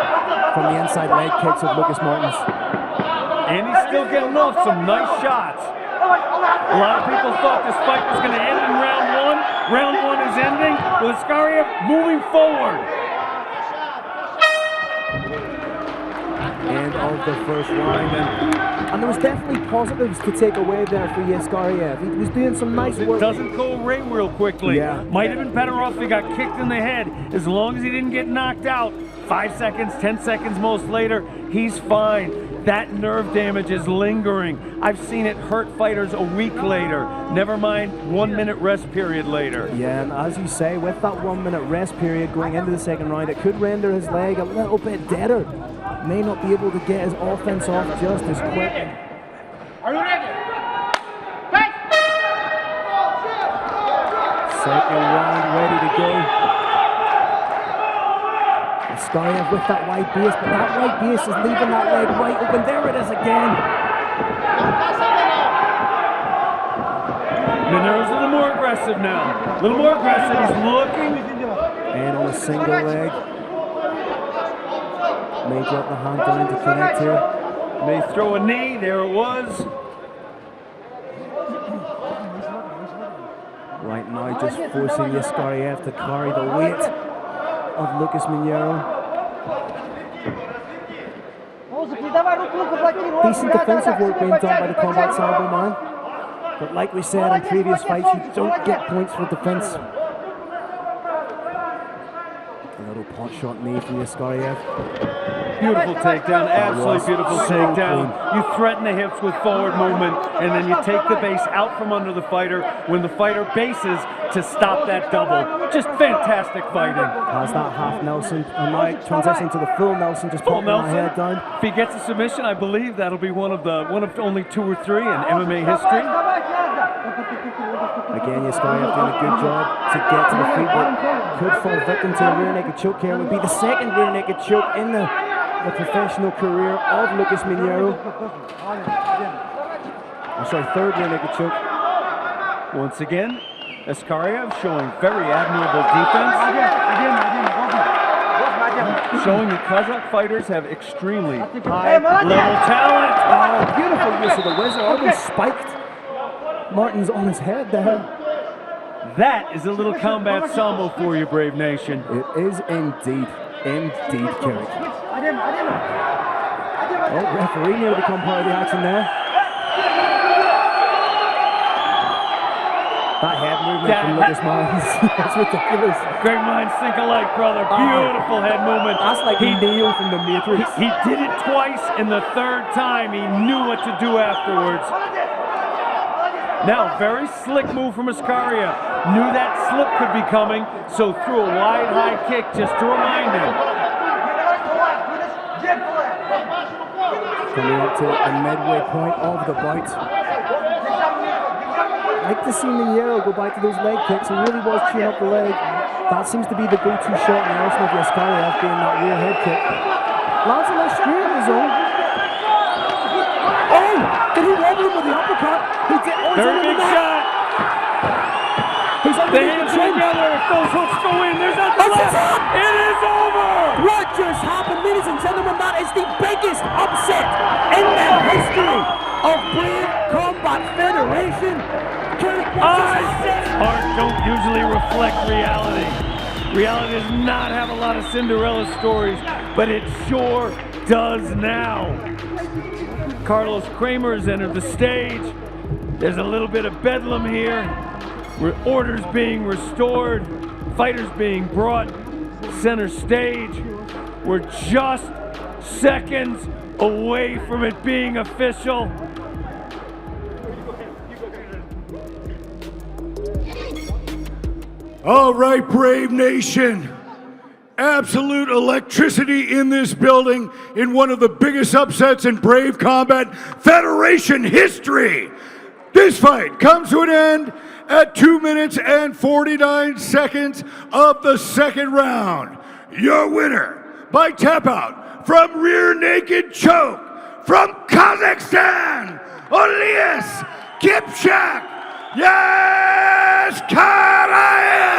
Speaker 4: from the inside leg kicks of Lucas Martins.
Speaker 3: And he's still getting off some nice shots. A lot of people thought this fight was going to end in round one. Round one is ending with Eskaraev moving forward.
Speaker 4: End of the first round, and there was definitely positives to take away there for Eskaraev. He was doing some nice work.
Speaker 3: It doesn't go away real quickly.
Speaker 4: Yeah.
Speaker 3: Might have been better off if he got kicked in the head. As long as he didn't get knocked out, 5 seconds, 10 seconds most later, he's fine. That nerve damage is lingering. I've seen it hurt fighters a week later. Never mind 1 minute rest period later.
Speaker 4: Yeah, and as you say, with that 1 minute rest period going into the second round, it could render his leg a little bit deader. May not be able to get his offense off just as quick.
Speaker 5: Are you ready?
Speaker 4: Second round ready to go. Eskaraev with that wide base, but that wide base is leaving that leg right open. There it is again.
Speaker 3: Minero's a little more aggressive now. A little more aggressive. He's looking.
Speaker 4: And on a single leg. May drop the hand down to connect here.
Speaker 3: May throw a knee. There it was.
Speaker 4: Right now, just forcing Eskaraev to carry the weight of Lucas Minero. Decent defensive work being done by the Combat Sambo man. But like we said in previous fights, you don't get points for defense. A little pot shot knee from Eskaraev.
Speaker 3: Beautiful takedown, absolutely beautiful takedown. You threaten the hips with forward movement, and then you take the base out from under the fighter when the fighter bases to stop that double. Just fantastic fighting.
Speaker 4: Has that half Nelson, and now transition to the full Nelson, just popping that head down.
Speaker 3: If he gets a submission, I believe that'll be one of only 2 or 3 in MMA history.
Speaker 4: Again, Eskaraev doing a good job to get to the feet, but could fall victim to a rear naked choke here. Would be the second rear naked choke in the professional career of Lucas Minero. I'm sorry, third rear naked choke.
Speaker 3: Once again, Eskaraev showing very admirable defense. Showing the Kazakh fighters have extremely high-level talent.
Speaker 4: Oh, beautiful use of the wizard. Almost spiked Martins on his head there.
Speaker 3: That is a little combat sambo for you, Brave Nation.
Speaker 4: It is indeed, Carrick. Oh, referee nearly become part of the action there. That head movement from Lucas Mines, that's ridiculous.
Speaker 3: Great minds think alike, brother. Beautiful head movement.
Speaker 4: That's like Neo from the Matrix.
Speaker 3: He did it twice, and the third time he knew what to do afterwards. Now, very slick move from Eskaraev. Knew that slip could be coming, so threw a wide high kick just to remind him.
Speaker 4: Coming up to the midway point of the bout. I like to see Nero go back to those leg kicks. He really was chewing up the leg. That seems to be the go-to shot in the arsenal of Eskaraev, being that rear head kick. Lands a nice straight on his own. Oh! Did he wobble him with the uppercut? He did. Oh,
Speaker 3: very big shot.
Speaker 4: He's
Speaker 3: the hands together. If those hooks go in, there's nothing left. It is over.
Speaker 4: What just happened, ladies and gentlemen? That is the biggest upset in the history of Brave Combat Federation.
Speaker 3: Art don't usually reflect reality. Reality does not have a lot of Cinderella stories, but it sure does now. Carlos Kramer's entered the stage. There's a little bit of bedlam here. Orders being restored, fighters being brought center stage. We're just seconds away from it being official.
Speaker 2: All right, Brave Nation. Absolute electricity in this building in one of the biggest upsets in Brave Combat Federation history. This fight comes to an end at 2 minutes and 49 seconds of the second round. Your winner by tap out from rear naked choke from Kazakhstan, Elias Kipchak. Yes, Eskaraev!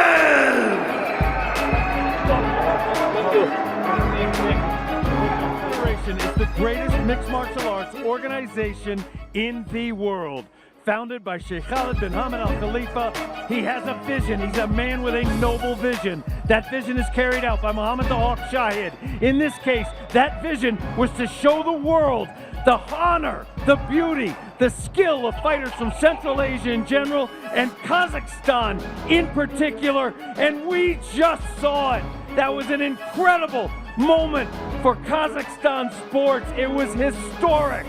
Speaker 3: Federation is the greatest mixed martial arts organization in the world. Founded by Sheikh Khalid bin Hamad Al Khalifa, he has a vision. He's a man with a noble vision. That vision is carried out by Muhammad the Hawk Shahid. In this case, that vision was to show the world the honor, the beauty, the skill of fighters from Central Asia in general and Kazakhstan in particular, and we just saw it. That was an incredible moment for Kazakhstan sports. It was historic.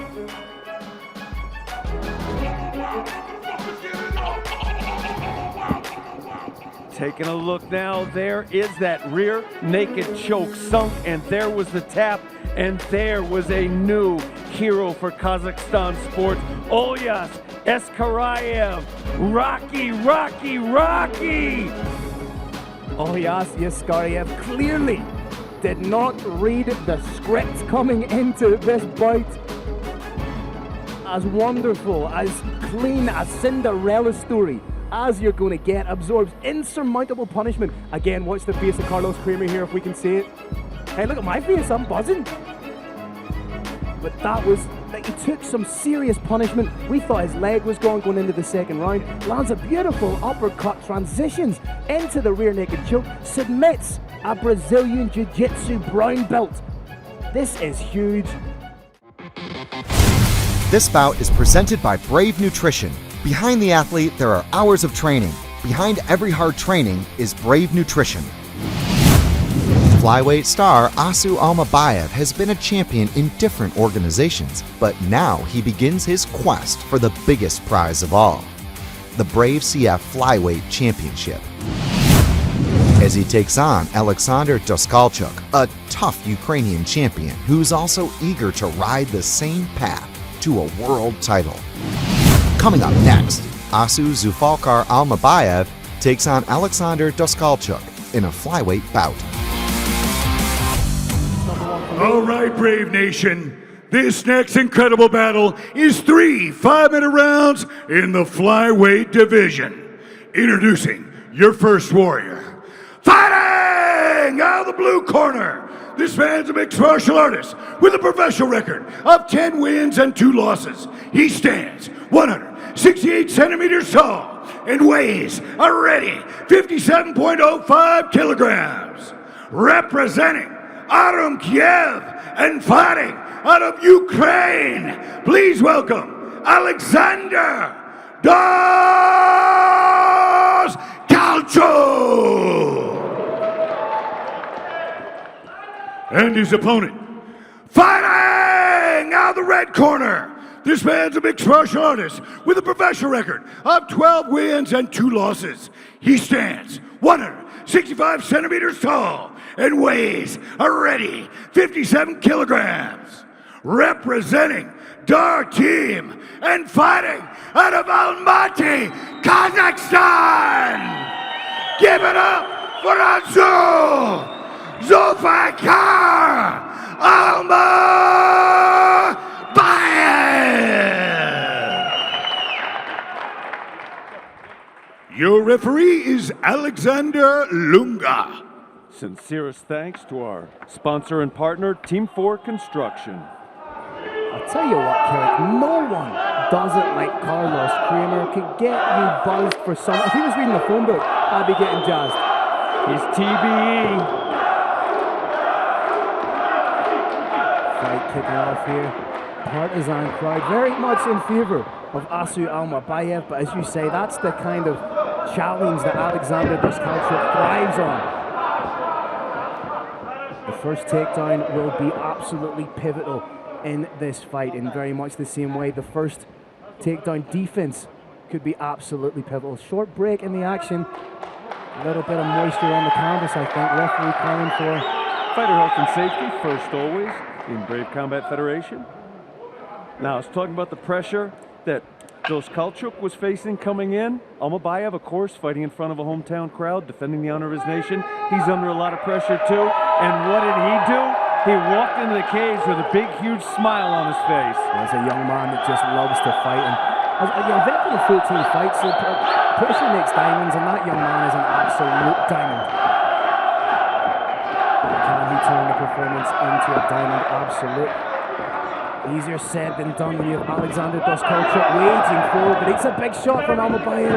Speaker 3: Taking a look now, there is that rear naked choke sunk, and there was the tap, and there was a new hero for Kazakhstan sports. Olyas Eskaraev, Rocky.
Speaker 4: Olyas Eskaraev clearly did not read the script coming into this bout. As wonderful, as clean, as Cinderella story as you're going to get, absorbs insurmountable punishment. Again, watch the face of Carlos Kramer here if we can see it. Hey, look at my face, I'm buzzing. But that was, like, he took some serious punishment. We thought his leg was gone going into the second round. Lands a beautiful uppercut, transitions into the rear naked choke, submits a Brazilian Jiu-Jitsu brown belt. This is huge.
Speaker 1: This bout is presented by Brave Nutrition. Behind the athlete, there are hours of training. Behind every hard training is Brave Nutrition. Flyweight star Asu Almabayev has been a champion in different organizations, but now he begins his quest for the biggest prize of all, the Brave CF Flyweight Championship. As he takes on Alexander Duskaluk, a tough Ukrainian champion who's also eager to ride the same path to a world title. Coming up next, Asu Zulfikar Almabayev takes on Alexander Duskaluk in a flyweight bout.
Speaker 2: All right, Brave Nation. This next incredible battle is 3 5-minute rounds in the flyweight division. Introducing your first warrior. Fighting out of the blue corner. This man's a mixed martial artist with a professional record of 10 wins and 2 losses. He stands 168 centimeters tall and weighs a ready 57.05 kilograms. Representing Kiev and fighting out of Ukraine, please welcome Alexander Duskaluk. Calcio! And his opponent, fighting out of the red corner. This man's a mixed martial artist with a professional record of 12 wins and 2 losses. He stands 165 centimeters tall and weighs a ready 57 kilograms. Representing Dar Team and fighting out of Almaty, Kazakhstan. Give it up for Azul Zulfikar Almabayev. Your referee is Alexander Lunga.
Speaker 3: Sincerest thanks to our sponsor and partner, Team 4 Construction.
Speaker 4: I'll tell you what, Kirk, no one does it like Carlos Kramer. Can get you buzzed for some. If he was reading a phone book, I'd be getting jazzed.
Speaker 3: He's TBE.
Speaker 4: Fight kicking off here. Partisan crowd very much in favor of Asu Almabayev, but as you say, that's the kind of challenge that Alexander Duskaluk thrives on. The first takedown will be absolutely pivotal in this fight in very much the same way the first takedown defense could be absolutely pivotal. Short break in the action. A little bit of moisture on the canvas, I think. Referee calling for
Speaker 3: Fighter health and safety, first always, in Brave Combat Federation. Now, I was talking about the pressure that Duskaluk was facing coming in. Almabayev, of course, fighting in front of a hometown crowd, defending the honor of his nation. He's under a lot of pressure, too. And what did he do? He walked into the cage with a big, huge smile on his face.
Speaker 4: There's a young man that just loves to fight. And as a veteran of 14 fights, so pressure makes diamonds, and that young man is an absolute diamond. Can he turn the performance into a diamond? Absolute. Easier said than done when you have Alexander Duskaluk waging forward, but it's a big shot from Almabayev.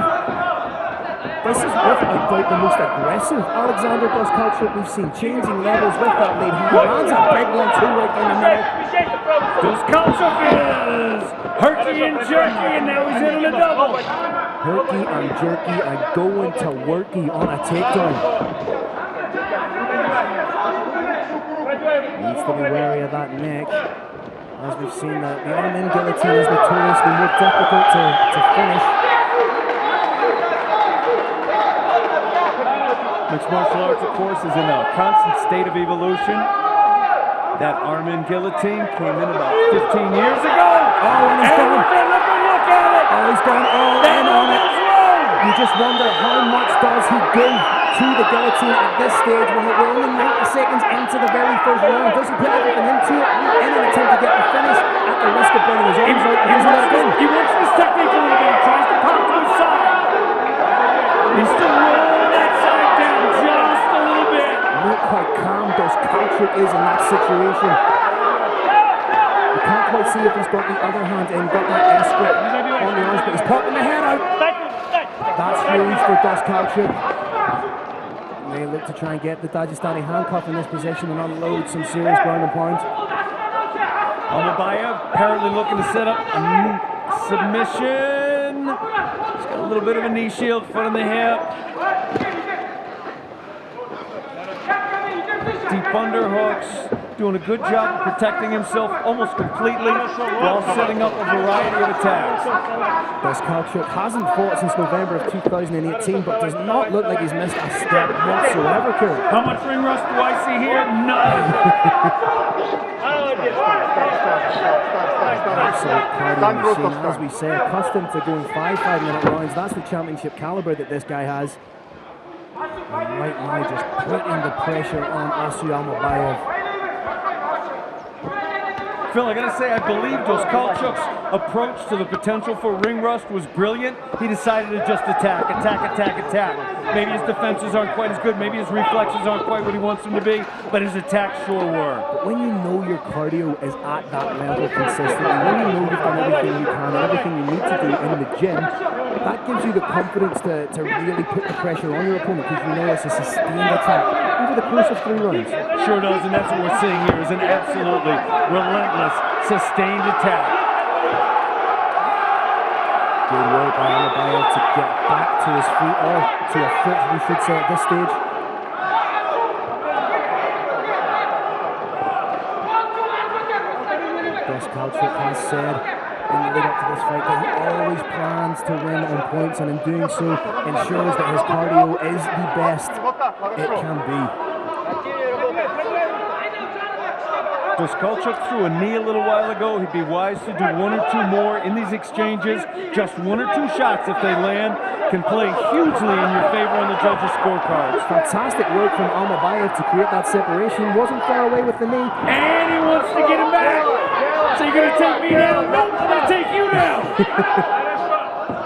Speaker 4: This is without doubt the most aggressive Alexander Duskaluk we've seen, changing levels with that lead. He lands a big one too right in the middle.
Speaker 3: Duskaluk is herky and jerky, and now he's hitting a double.
Speaker 4: Herky and jerky and going to worky on a takedown. Needs to be wary of that neck. As we've seen, the Ottoman guillotine is notoriously more difficult to finish.
Speaker 3: Mixed martial arts, of course, is in a constant state of evolution. That Armin guillotine came in about 15 years ago.
Speaker 4: Oh, and he's gone.
Speaker 3: Look at it.
Speaker 4: Oh, he's gone all in on it. You just wonder how much does he give to the guillotine at this stage when we're only 90 seconds into the very first round. Does he put everything into it in an attempt to get the finish at the risk of burning his arms out?
Speaker 3: He works this technique a little bit. He tries to pop to his side. He's still rolling that side down just a little bit.
Speaker 4: Look how calm Duskaluk is in that situation. You can't quite see if he's got the other hand and got that S-grip on the arms, but he's popping the head out. That's huge for Duskaluk. They look to try and get the Dagestani handcuff in this position and unload some serious ground and pound.
Speaker 3: Almabayev apparently looking to set up a submission. He's got a little bit of a knee shield, foot in the hip. Deep underhooks. Doing a good job of protecting himself almost completely while setting up a variety of attacks.
Speaker 4: Duskaluk hasn't fought since November of 2018, but does not look like he's missed a step whatsoever, Kurt.
Speaker 3: How much ring rust do I see here? None.
Speaker 4: Absolute cardio machine, as we say, accustomed to going 5-minute rounds. That's the championship caliber that this guy has. And right now, just putting the pressure on Asu Almabayev.
Speaker 3: Phil, I gotta say, I believe Duskaluk's approach to the potential for ring rust was brilliant. He decided to just attack. Maybe his defenses aren't quite as good, maybe his reflexes aren't quite what he wants them to be, but his attacks sure were.
Speaker 4: But when you know your cardio is at that level consistently, when you know you've done everything you can and everything you need to do in the gym, that gives you the confidence to really put the pressure on your opponent, because you know it's a sustained attack over the course of 3 rounds.
Speaker 3: Sure does, and that's what we're seeing here is an absolutely relentless, sustained attack.
Speaker 4: Good work by Almabayev to get back to his feet, or to a foot, we should say at this stage. Duskaluk has said in the lead up to this fight that he always plans to win on points, and in doing so ensures that his cardio is the best it can be.
Speaker 3: Duskaluk threw a knee a little while ago. He'd be wise to do one or two more in these exchanges. Just one or two shots, if they land, can play hugely in your favor on the judges' scorecards.
Speaker 4: Fantastic work from Almabayev to create that separation. Wasn't far away with the knee.
Speaker 3: And he wants to get him back. So you're going to take me down? Nope, I'm going to take you down.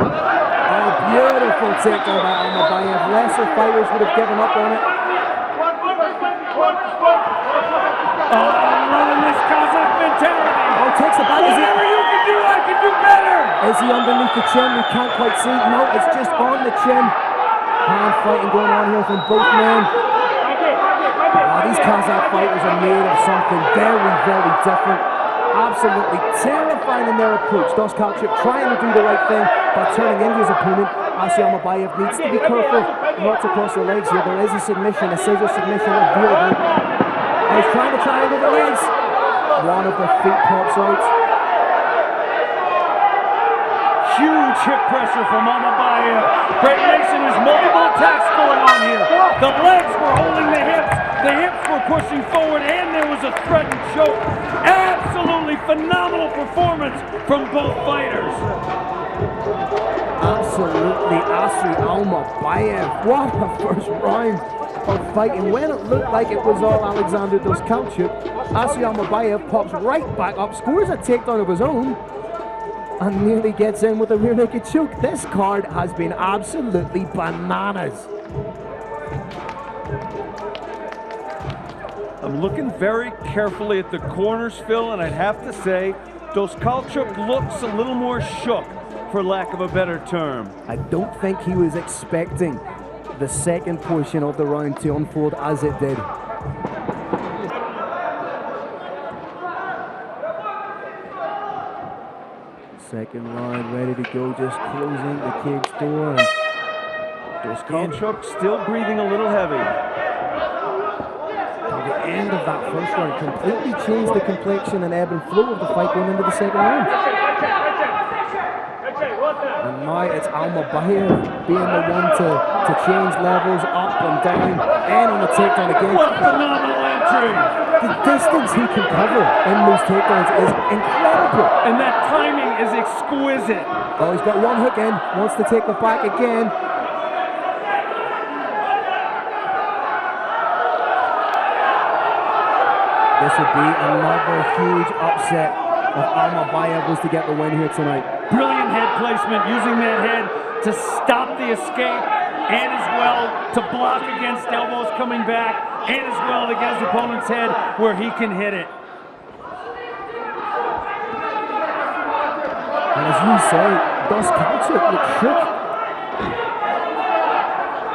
Speaker 4: Oh, beautiful takedown by Almabayev. Lesser fighters would have given up on it.
Speaker 3: Oh, I'm running this Kazakh mentality.
Speaker 4: Oh, takes the back.
Speaker 3: Whatever you can do, I can do better.
Speaker 4: Is he underneath the chin? We can't quite see. No, it's just on the chin. Hand fighting going on here from both men. Oh, these Kazakh fighters are made of something very, very different. Absolutely terrifying in their approach. Duskaluk trying to do the right thing by turning into his opponent. Almabayev needs to be careful not to cross the legs here. There is a submission, a scissor submission available. He's trying to triangle the legs. One of the feet pops out.
Speaker 3: Huge hip pressure from Almabayev. Great Mason has multiple attacks going on here. The legs were holding the hips were pushing forward, and there was a threatened choke. Absolutely phenomenal performance from both fighters.
Speaker 4: Absolutely, Almabayev. What a first round of fighting. When it looked like it was all Alexander Duskaluk, Almabayev pops right back up, scores a takedown of his own, and nearly gets in with a rear naked choke. This card has been absolutely bananas.
Speaker 3: I'm looking very carefully at the corners, Phil, and I'd have to say Duskaluk looks a little more shook, for lack of a better term.
Speaker 4: I don't think he was expecting the second portion of the round to unfold as it did. Second round ready to go, just closing the cage door.
Speaker 3: Duskaluk still breathing a little heavy.
Speaker 4: The end of that first round completely changed the complexion and ebb and flow of the fight going into the second round. And now it's Almabayev being the one to change levels up and down, and on the takedown again.
Speaker 3: What phenomenal entry!
Speaker 4: The distance he can cover in those takedowns is incredible.
Speaker 3: And that timing is exquisite.
Speaker 4: Oh, he's got one hook in, wants to take the back again. This would be another huge upset if Almabayev was to get the win here tonight.
Speaker 3: Brilliant head placement, using that head to stop the escape, and as well to block against elbows coming back, and as well to get his opponent's head where he can hit it.
Speaker 4: And as you say, Duskaluk looked shook.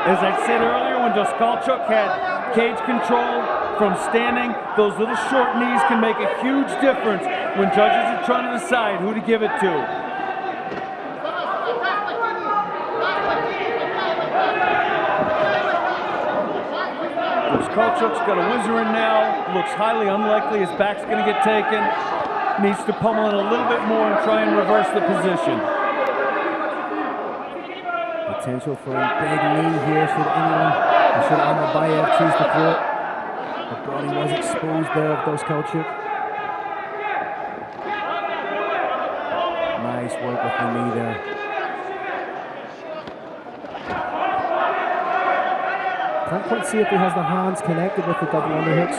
Speaker 3: As I said earlier, when Duskaluk had cage control from standing, those little short knees can make a huge difference when judges are trying to decide who to give it to. Duskaluk's got a whizzer in now, looks highly unlikely his back's going to get taken. Needs to pummel in a little bit more and try and reverse the position.
Speaker 4: Potential for a big knee here should Almabayev choose to throw it. The body was exposed there of Duskaluk. Nice work with the knee there. Can't quite see if he has the hands connected with the double underhooks.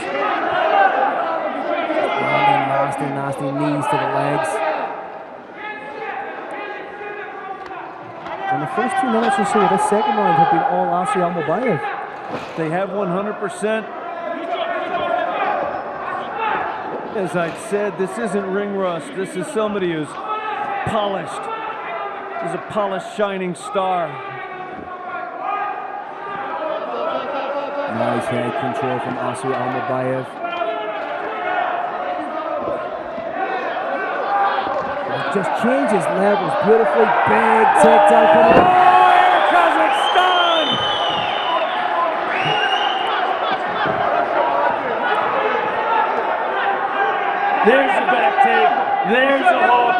Speaker 4: Nasty, nasty knees to the legs. And the first 2 minutes or so of this second round have been all Almabayev.
Speaker 3: They have 100%. As I said, this isn't ring rust. This is somebody who's polished. He's a polished, shining star.
Speaker 4: Nice head control from Almabayev. just changes levels beautifully. Big takedown coming up.
Speaker 3: Kazakhstan! There's the back take. There's the hook.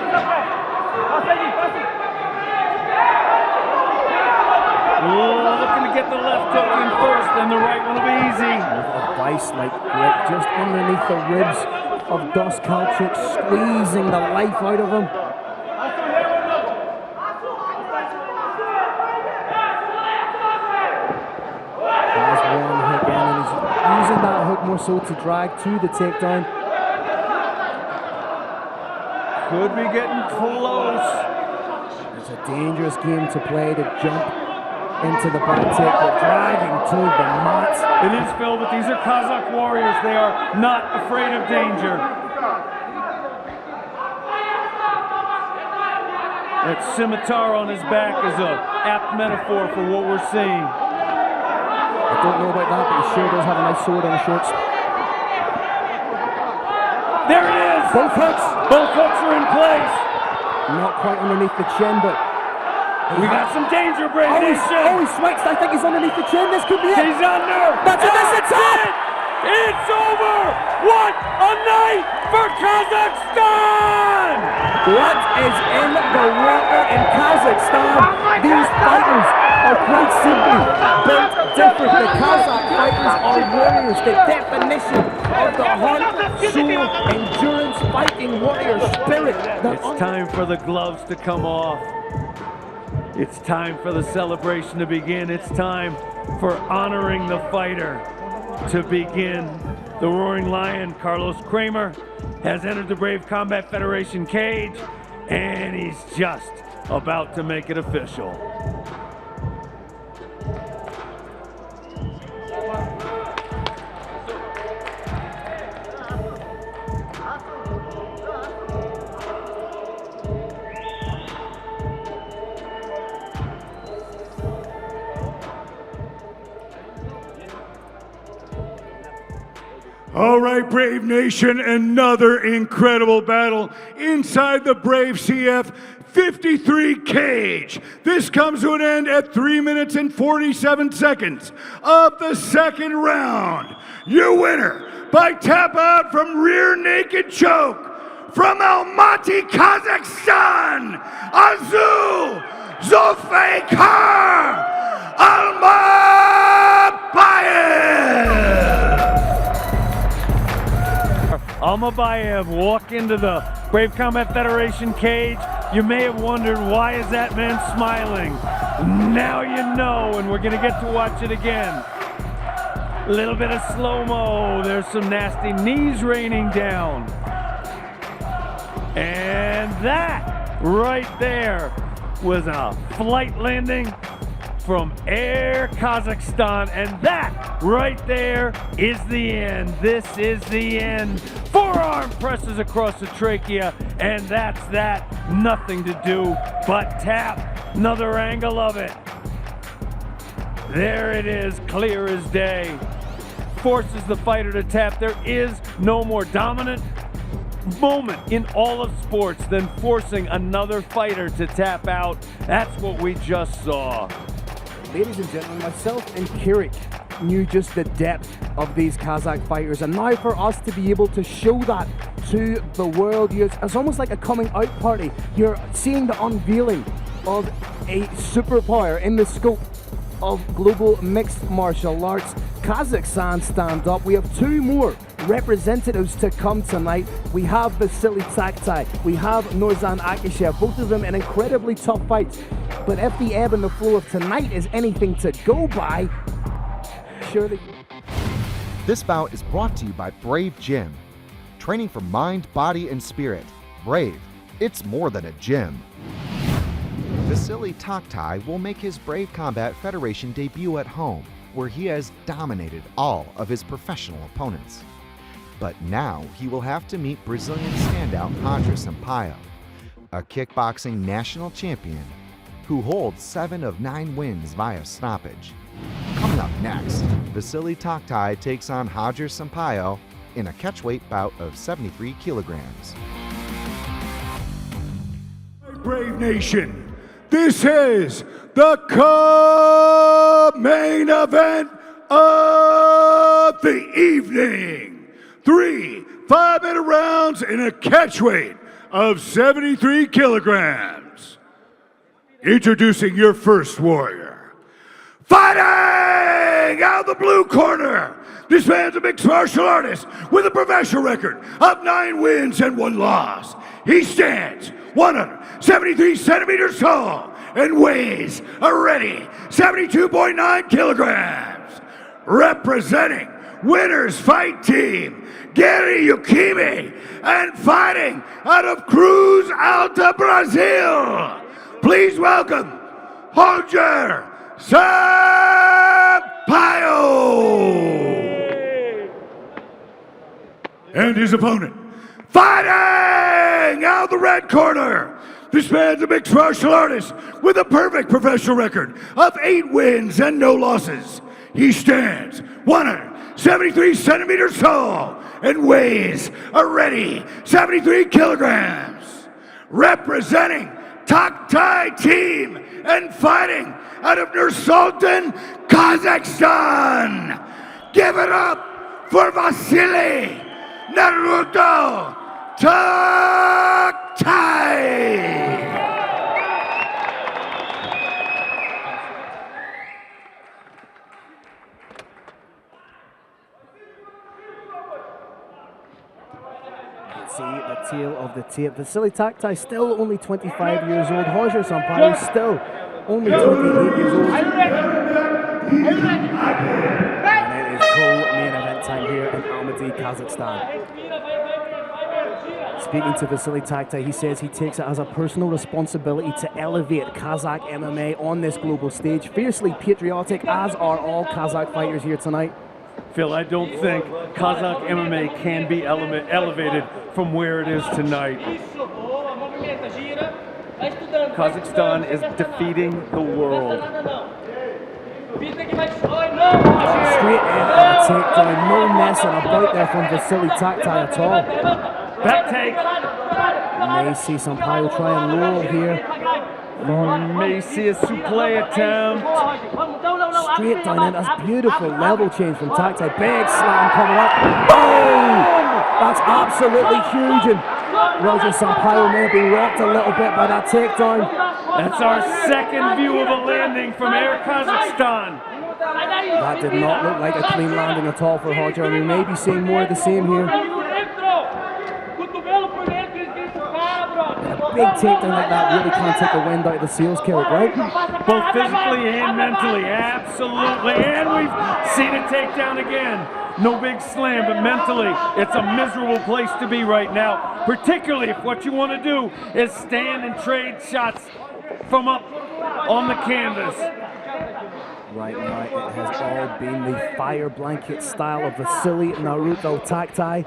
Speaker 3: Looking to get the left hook in first, and the right one will be easy.
Speaker 4: A vice-like grip just underneath the ribs of Duskaluk, squeezing the life out of him. Has one hook in, and he's using that hook more so to drag to the takedown.
Speaker 3: Could be getting close.
Speaker 4: It's a dangerous game to play, to jump into the back take, but dragging to the mat.
Speaker 3: It is, Phil, but these are Kazakh warriors. They are not afraid of danger. That scimitar on his back is a apt metaphor for what we're seeing.
Speaker 4: I don't know about that, but he sure does have a nice sword on his shorts.
Speaker 3: There it is!
Speaker 4: Both hooks!
Speaker 3: Both hooks are in place.
Speaker 4: Not quite underneath the chin, but
Speaker 3: we got some danger, Brave Nation.
Speaker 4: He swings. I think he's underneath the chin. This could be it.
Speaker 3: He's under.
Speaker 4: That's it. This is it.
Speaker 3: It's over. What a night for Kazakhstan!
Speaker 4: What is in the water in Kazakhstan? These fighters are quite simply built different. The Kazakh fighters are warriors. The definition of the heart, soul, endurance, fighting warrior spirit.
Speaker 3: It's time for the gloves to come off. It's time for the celebration to begin. It's time for honoring the fighter to begin. The Roaring Lion, Carlos Kramer, has entered the Brave Combat Federation cage, and he's just about to make it official.
Speaker 2: All right, Brave Nation, another incredible battle inside the Brave CF 53 cage. This comes to an end at 3 minutes and 47 seconds of the second round. Your winner by tap out from rear naked choke from Almaty, Kazakhstan, Azul Zulfikar Almabayev.
Speaker 3: Almabayev walk into the Brave Combat Federation cage. You may have wondered, why is that man smiling? Now you know, and we're gonna get to watch it again. A little bit of slow-mo. There's some nasty knees raining down. And that right there was a flight landing from Air Kazakhstan, and that right there is the end. This is the end. Forearm presses across the trachea, and that's that. Nothing to do but tap. Another angle of it. There it is, clear as day. Forces the fighter to tap. There is no more dominant moment in all of sports than forcing another fighter to tap out. That's what we just saw.
Speaker 4: Ladies and gentlemen, myself and Kirik knew just the depth of these Kazakh fighters, and now for us to be able to show that to the world, it's almost like a coming out party. You're seeing the unveiling of a superpower in the scope of global mixed martial arts. Kazakhstan stand up. We have two more representatives to come tonight. We have Vasily Taktay, we have Nurzan Akishev, both of them in incredibly tough fights. But if the ebb and the flow of tonight is anything to go by, surely.
Speaker 1: This bout is brought to you by Brave Gym. Training for mind, body, and spirit. Brave, it's more than a gym. Vasily Taktay will make his Brave Combat Federation debut at home, where he has dominated all of his professional opponents. But now he will have to meet Brazilian standout Roger Sampaio, a kickboxing national champion who holds 7 of 9 wins via stoppage. Coming up next, Vasily Taktay takes on Roger Sampaio in a catchweight bout of 73 kilograms.
Speaker 2: Brave Nation, this is the main event of the evening. 3 5-minute rounds in a catchweight of 73 kilograms. Introducing your first warrior. Fighting out of the blue corner. This man's a mixed martial artist with a professional record of 9 wins and 1 loss. He stands 173 centimeters tall and weighs a ready 72.9 kilograms. Representing Winners Fight Team, Gary Yukimi, and fighting out of Cruz Alta, Brazil. Please welcome Roger Saio. And his opponent, fighting out of the red corner. This man's a mixed martial artist with a perfect professional record of 8 wins and no losses. He stands 173 centimeters tall and weighs a ready 73 kilograms. Representing Taktay team and fighting out of Nur-Sultan, Kazakhstan. Give it up for Vasily Naruto Taktay.
Speaker 4: See the tail of the tape. Vasily Taktay still only 25 years old. Roger Sampaio still only 28 years old. And it is co-main event time here in Almaty, Kazakhstan. Speaking to Vasily Taktay, he says he takes it as a personal responsibility to elevate Kazakh MMA on this global stage. Fiercely patriotic, as are all Kazakh fighters here tonight.
Speaker 3: Phil, I don't think Kazakh MMA can be elevated from where it is tonight. Kazakhstan is defeating the world.
Speaker 4: Straight in and a takedown, no messing about there from Vasily Taktay at all.
Speaker 3: Back take.
Speaker 4: May see Sampaio try and roll here.
Speaker 3: May see a suplex attempt.
Speaker 4: Straight down in, that's beautiful level change from Taktay. Big slam coming up. Oh! That's absolutely huge, and Roger Sampaio may have been rocked a little bit by that takedown.
Speaker 3: That's our second view of a landing from Air Kazakhstan.
Speaker 4: That did not look like a clean landing at all for Roger, and we may be seeing more of the same here. A big takedown like that really can't take the wind out of the seals, Carrick, right?
Speaker 3: Both physically and mentally, absolutely. And we've seen it take down again. No big slam, but mentally, it's a miserable place to be right now, particularly if what you want to do is stand and trade shots from up on the canvas.
Speaker 4: Right now, it has all been the fire blanket style of Vasily Naruto Taktay,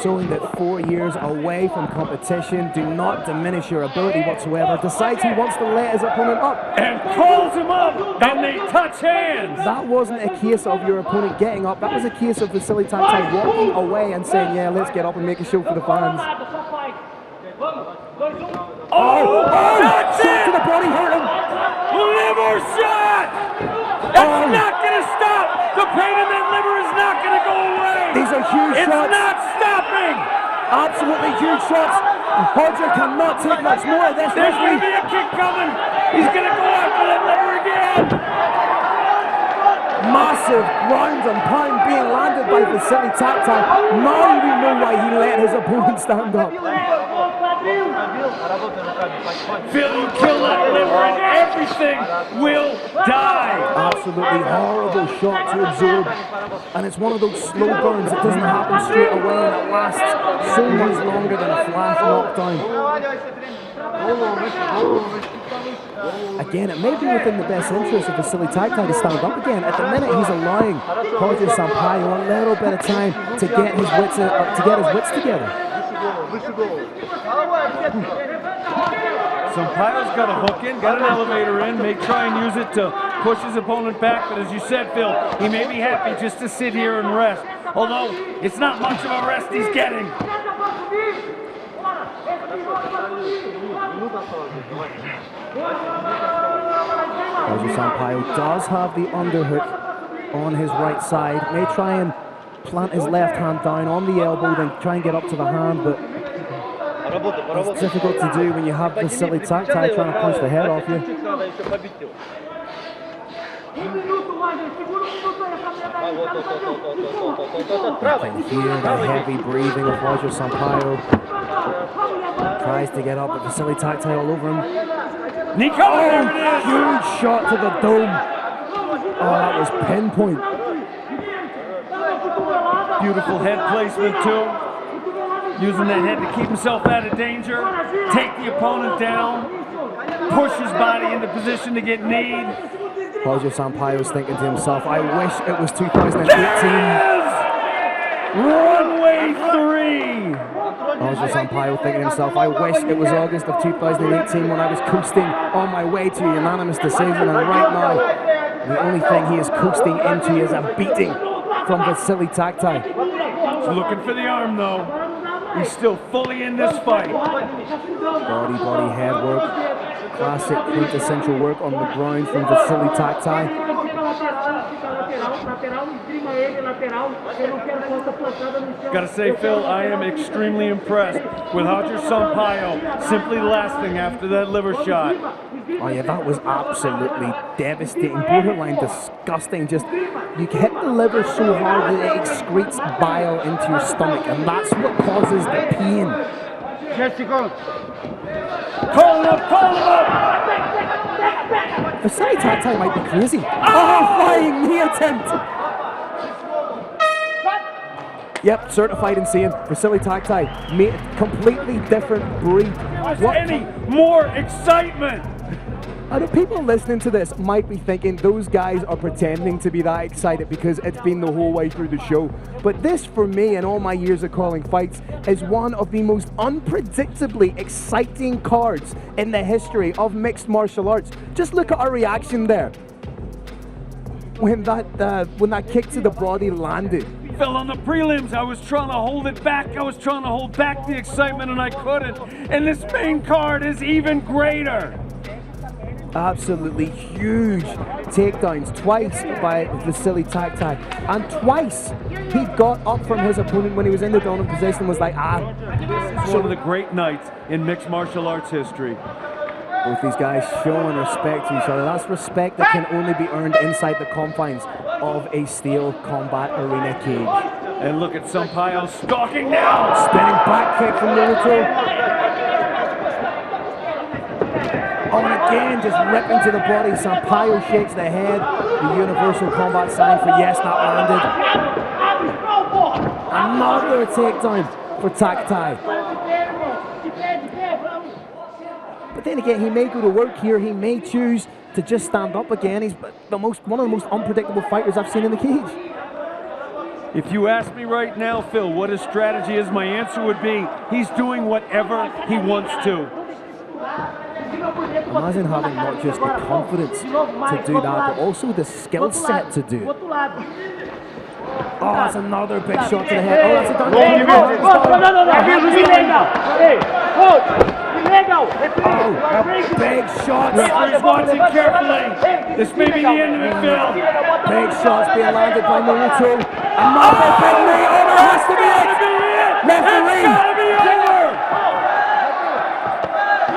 Speaker 4: showing that 4 years away from competition do not diminish your ability whatsoever. Decides he wants to let his opponent up.
Speaker 3: And calls him up, and they touch hands.
Speaker 4: That wasn't a case of your opponent getting up. That was a case of Vasily Taktay walking away and saying, yeah, let's get up and make a show for the fans.
Speaker 3: That's
Speaker 4: shot
Speaker 3: it!
Speaker 4: to the body, hurt him.
Speaker 3: Liver shot! It's not going to stop! The pain in that liver is not going to go away!
Speaker 4: These are huge
Speaker 3: it's
Speaker 4: shots.
Speaker 3: It's not stopping!
Speaker 4: Absolutely huge shots. Roger cannot take much more of this.
Speaker 3: There's going to be a kick coming. He's going to go after that liver again.
Speaker 4: Massive ground and pound being landed by Vasily Taktay. Now we know why he let his opponent stand up.
Speaker 3: Phil, you kill that liver and everything will die.
Speaker 4: Absolutely horrible shot to absorb. And it's one of those slow burns. It doesn't happen straight away and it lasts so much longer than a flash knockdown. Again, it may be within the best interest of Vasily Taktay to stand up again. At the minute, he's allowing Roger Sampaio a little bit of time to get his wits together.
Speaker 3: Sampaio's got a hook in, got an elevator in, may try and use it to push his opponent back, but as you said, Phil, he may be happy just to sit here and rest. Although, it's not much of a rest he's getting.
Speaker 4: Roger Sampaio does have the underhook on his right side. May try and plant his left hand down on the elbow, then try and get up to the hand, but it's difficult to do when you have Vasily Taktay trying to punch the head off you. You can hear the heavy breathing of Roger Sampaio. Tries to get up, but Vasily Taktay all over him. Huge shot to the dome. Oh, that was pinpoint.
Speaker 3: Beautiful head placement too. Using that head to keep himself out of danger. Take the opponent down. Push his body into position to get kneed.
Speaker 4: Roger Sampaio's thinking to himself, I wish it was 2018.
Speaker 3: Runway 3.
Speaker 4: Roger Sampaio thinking to himself, I wish it was August of 2018 when I was coasting on my way to a unanimous decision, and right now, the only thing he is coasting into is a beating from Vasily Taktay.
Speaker 3: He's looking for the arm though. He's still fully in this fight.
Speaker 4: Body head work. Classic quintessential work on the ground from Vasily Taktay.
Speaker 3: Gotta say, Phil, I am extremely impressed with Roger Sampaio simply lasting after that liver shot.
Speaker 4: Oh yeah, that was absolutely devastating, borderline disgusting. Just, you hit the liver so hard that it excretes bile into your stomach, and that's what causes the pain.
Speaker 3: Call him up!
Speaker 4: Vasily Taktay might be crazy. Oh, flying knee attempt! Yep, certified insane. Vasily Taktay, made a completely different breed.
Speaker 3: What any more excitement?
Speaker 4: I know people listening to this might be thinking those guys are pretending to be that excited because it's been the whole way through the show. But this, for me, in all my years of calling fights, is one of the most unpredictably exciting cards in the history of mixed martial arts. Just look at our reaction there when that kick to the body landed.
Speaker 3: Phil, on the prelims, I was trying to hold it back. I was trying to hold back the excitement, and I couldn't. And this main card is even greater.
Speaker 4: Absolutely huge takedowns, twice by Vasily Taktay, and twice he got up from his opponent when he was in the dominant position and was like,
Speaker 3: This is one of the great nights in mixed martial arts history.
Speaker 4: Both these guys showing respect to each other. That's respect that can only be earned inside the confines of a steel combat arena cage.
Speaker 3: And look at Sampaio stalking now!
Speaker 4: Spinning back kick from Naruto. Oh, and again, just ripping to the body. Sampaio shakes the head. The universal combat sign for yes, that landed. Another takedown for Taktay. But then again, he may go to work here. He may choose to just stand up again. He's one of the most unpredictable fighters I've seen in the cage.
Speaker 3: If you ask me right now, Phil, what his strategy is, my answer would be he's doing whatever he wants to.
Speaker 4: Imagine having not just the confidence to do that, but also the skill set to do it. Oh, that's another big shot to the head. Oh, that's a done. Oh, big shots.
Speaker 3: Referee's watching carefully. This may be the end of it, Phil.
Speaker 4: Big shots being landed by Naruto. Another big knee. Oh, there has to be it. Referee.
Speaker 3: It's gotta be over.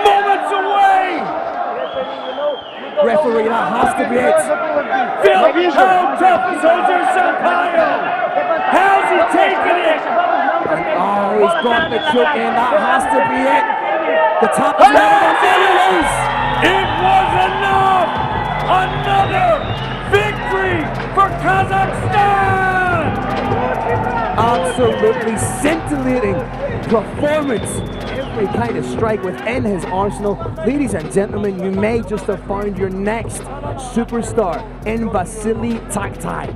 Speaker 3: Moments away.
Speaker 4: Referee, that has to be it.
Speaker 3: Phil, how tough is Roger Sampaio? How's he taking it?
Speaker 4: Oh, he's got the choke in. That has to be it. The top is not finish.
Speaker 3: It was enough. Another victory for Kazakhstan.
Speaker 4: Absolutely scintillating performance. Every kind of strike within his arsenal. Ladies and gentlemen, you may just have found your next superstar in Vasily Taktay.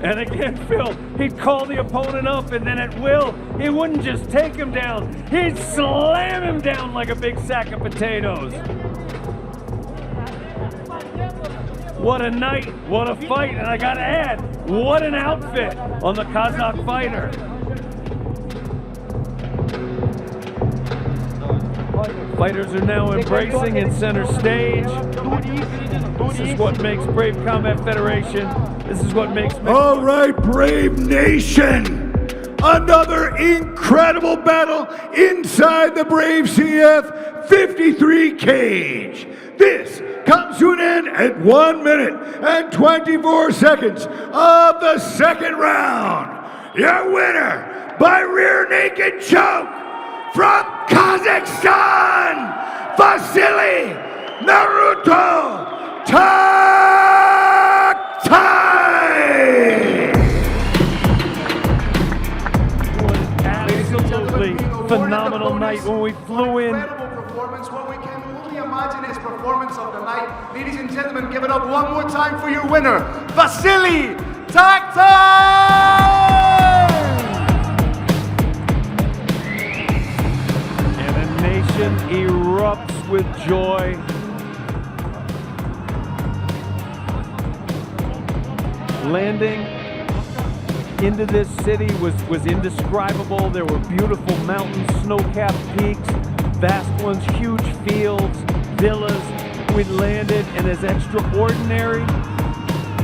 Speaker 3: And again, Phil, he'd call the opponent up, and then at will, he wouldn't just take him down, he'd slam him down like a big sack of potatoes. What a night, what a fight, and I gotta add, what an outfit on the Kazakh fighter. Fighters are now embracing in center stage. This is what makes Brave Combat Federation. This is what makes...
Speaker 2: All right, Brave Nation. Another incredible battle inside the Brave CF 53 cage. This comes to an end at 1 minute and 24 seconds of the second round. Your winner by rear naked choke from Kazakhstan, Vasily Naruto Taktay.
Speaker 3: Absolutely phenomenal night when we flew in.
Speaker 6: Performance, what we can only imagine is performance of the night. Ladies and gentlemen, give it up one more time for your winner, Vasily Taktay!
Speaker 3: And a nation erupts with joy. Landing into this city was indescribable. There were beautiful mountains, snow-capped peaks, vast ones, huge fields, villas. We landed, and as extraordinary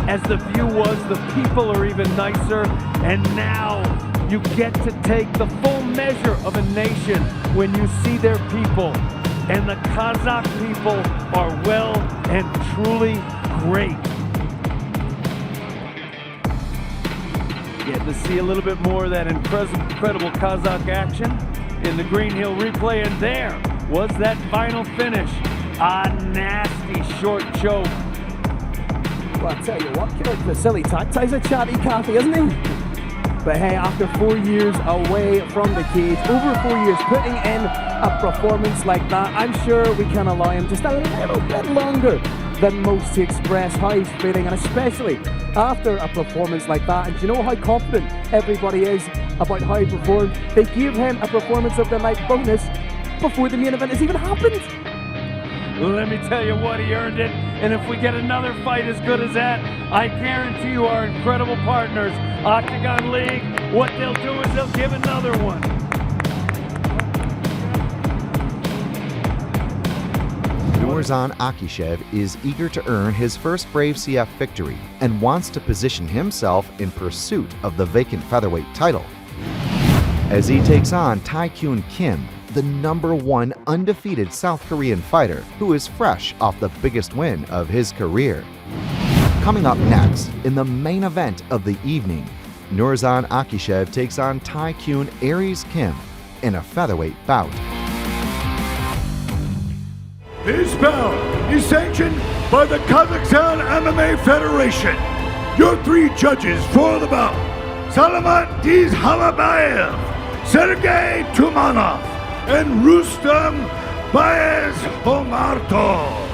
Speaker 3: as the view was, the people are even nicer. And now you get to take the full measure of a nation when you see their people. And the Kazakh people are well and truly great. Get to see a little bit more of that incredible Kazakh action in the Green Hill replay, and there was that final finish. A nasty short choke.
Speaker 4: Well, I'll tell you what, Vasily Taktay's a chatty Cathy, isn't he? But hey, after 4 years away from the cage, over 4 years putting in a performance like that, I'm sure we can allow him just a little bit longer than most to express how he's feeling, and especially after a performance like that. And do you know how confident everybody is about how he performed? They gave him a performance of the night bonus before the main event has even happened.
Speaker 3: Let me tell you what, he earned it. And if we get another fight as good as that, I guarantee you our incredible partners, Octagon League, what they'll do is they'll give another one.
Speaker 1: Nurzhan Akishev is eager to earn his first Brave CF victory and wants to position himself in pursuit of the vacant featherweight title. As he takes on Tae-Kyun Kim, the #1 undefeated South Korean fighter who is fresh off the biggest win of his career. Coming up next, in the main event of the evening, Nurzhan Akishev takes on Tae-Kyun Aries Kim in a featherweight bout.
Speaker 2: This bout is sanctioned by the Kazakhstan MMA Federation. Your 3 judges for the bout: Salamat Almabayev, Sergey Tumanov, and Rustam Baez-Homartov.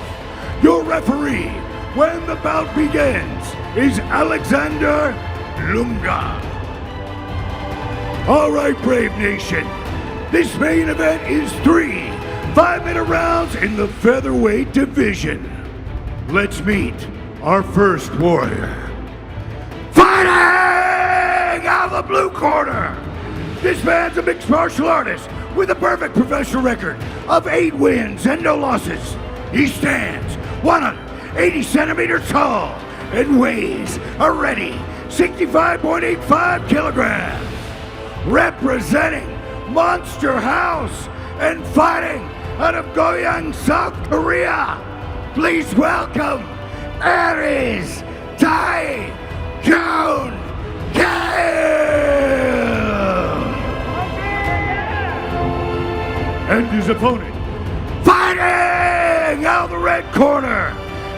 Speaker 2: Your referee when the bout begins is Alexander Lunga. All right, Brave Nation, this main event is 3 5-minute rounds in the featherweight division. Let's meet our first warrior. Fighting out of the blue corner, this man's a mixed martial artist with a perfect professional record of 8 wins and no losses. He stands 180 centimeters tall and weighs a ready 65.85 kilograms. Representing Monster House and fighting out of Goyang, South Korea, please welcome Aries Tae-Kyun Kim! And his opponent, fighting out of the red corner.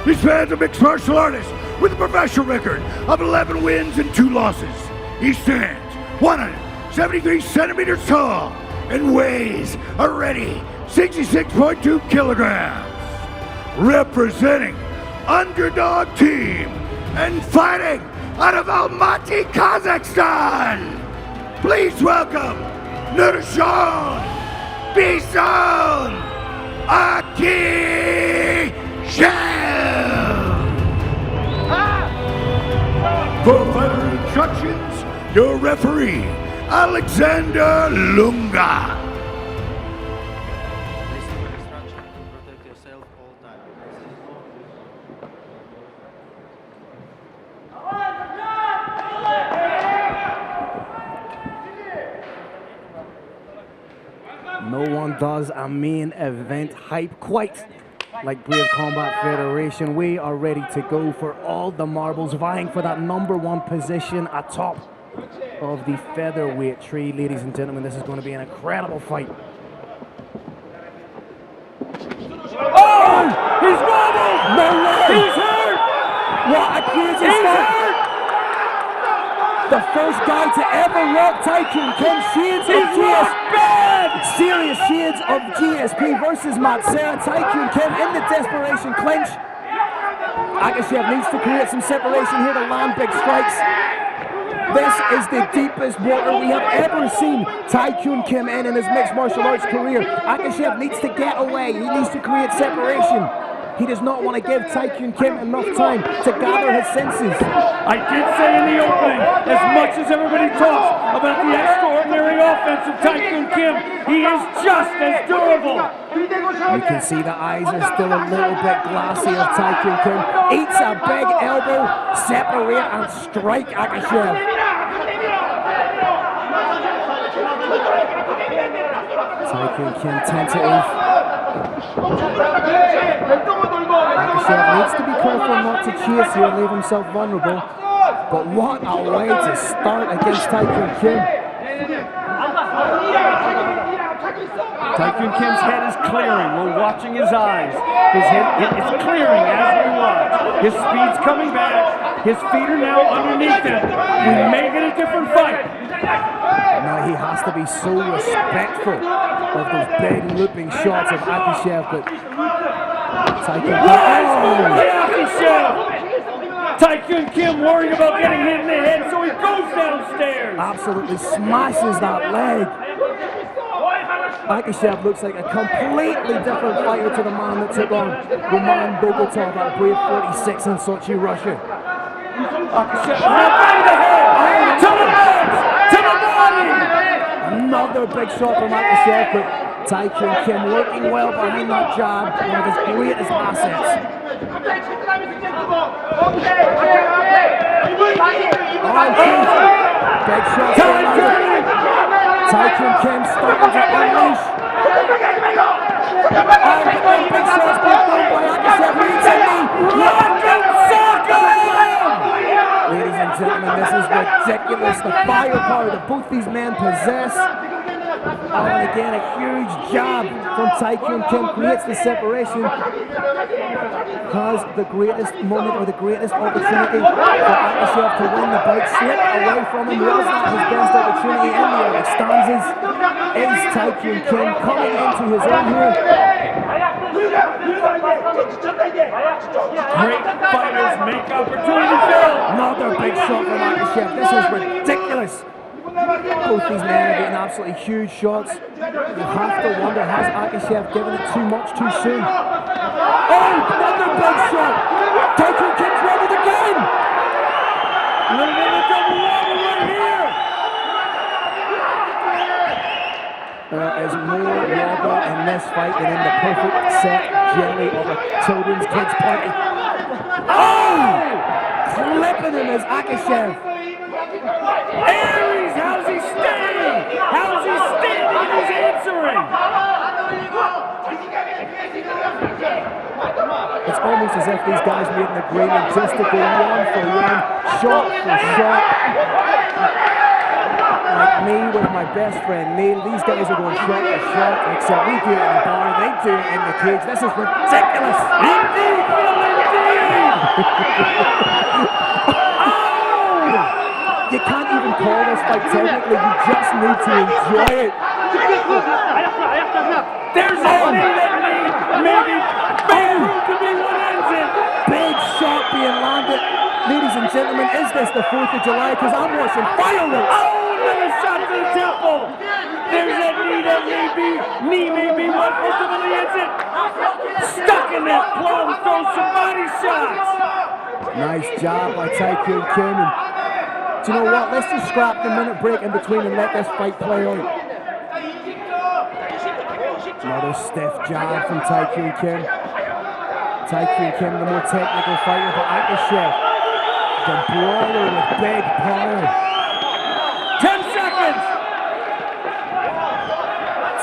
Speaker 2: This man's a mixed martial artist with a professional record of 11 wins and 2 losses. He stands 173 centimeters tall and weighs a ready 66.2 kilograms. Representing Underdog Team and fighting out of Almaty, Kazakhstan, please welcome Nurzhan Bison Akishev. For fighter instructions, your referee, Alexander Lunga.
Speaker 4: does a main event hype quite like Brave Combat Federation. We are ready to go for all the marbles, vying for that #1 position atop of the featherweight tree. Ladies and gentlemen, this is going to be an incredible fight.
Speaker 3: Oh! He's wobbled!
Speaker 4: No way!
Speaker 3: He's hurt!
Speaker 4: What a crazy
Speaker 3: He's
Speaker 4: start!
Speaker 3: hurt!
Speaker 4: The first guy to ever rock Taikun Kim. Shades of
Speaker 3: He's rocked bad!
Speaker 4: Serious shades of GSP versus Maksum. Taikun Kim in the desperation clinch. Akishev needs to create some separation here to land big strikes. This is the deepest water we have ever seen Taikun Kim in his mixed martial arts career. Akishev needs to get away. He needs to create separation. He does not want to give Taikun Kim enough time to gather his senses.
Speaker 3: I did say in the opening, as much as everybody talks about the extraordinary offense of Taikun Kim, he is just as durable.
Speaker 4: You can see the eyes are still a little bit glassy of Taikun Kim. Eats a big elbow, separate and strike Akishev. Taikun Kim tentative. Akishev needs to be careful not to chase here and leave himself vulnerable. But what a way to start against Taikun Kim.
Speaker 3: Taikun Kim's head is clearing. We're watching his eyes. His head is clearing as we watch. His speed's coming back. His feet are now underneath him. We may get a different fight.
Speaker 4: Now he has to be so respectful of those big looping shots of Akishev, but Taikun
Speaker 3: Taikun Kim worried about getting hit in the head, so he goes downstairs.
Speaker 4: absolutely smashes that leg. Akishev looks like a completely different fighter to the man that took on Roman Bogotov at Brave 46 in Sochi, Russia.
Speaker 3: Akishev, right to the head, to the legs, to the body.
Speaker 4: Another big shot from Akishev, but Taikun Kim working well behind that jab, one of his greatest assets. Big shot from Taikun Kim starting to unleash. Big shots being thrown by Akishev. Ladies and gentlemen, this is ridiculous. The firepower that both these men possess. And again, a huge jab from Taikun Kim creates the separation. Has the greatest moment or the greatest opportunity for Akishev to win the bout. Slip away from him. Was that his best opportunity in the early stanzas? Is Taikun Kim coming into his own here?
Speaker 3: Great fighters make opportunity, Phil.
Speaker 4: Another big shot from Akishev. This is ridiculous. Both these men are getting absolutely huge shots. You have to wonder, has Akishev given it too much too soon? Oh, another big shot! Taikun Kim's wobbled again!
Speaker 3: A little bit of a double wobble right here.
Speaker 4: There is more wobble in this fight than in the perfect set jelly of a children's kids party. Oh! Flipping him is Akishev.
Speaker 3: Aries, how's he staying? How's he standing and he's answering?
Speaker 4: It's almost as if these guys made an agreement just to go one for one, shot for shot. Like me with my best friend Neil, these guys are going shot for shot, except we do it in the bar, they do it in the cage. This is ridiculous.
Speaker 3: Indeed, Phil, indeed.
Speaker 4: You can't even call this fight technically, you just need to enjoy it.
Speaker 3: There's a knee that maybe could be what ends it.
Speaker 4: Big shot being landed. Ladies and gentlemen, is this the 4th of July? Because I'm watching fireworks.
Speaker 3: Oh, another shot to the temple. There's that knee that may be what ultimately ends it. Stuck in that plum, throw some body shots.
Speaker 4: Nice job by Taikun Kim. And do you know what? Let's just scrap the minute break in between and let this fight play out. Another stiff jab from Taikun Kim. Taikun Kim, the more technical fighter, but Akishev, the brawler with big power.
Speaker 3: 10 seconds.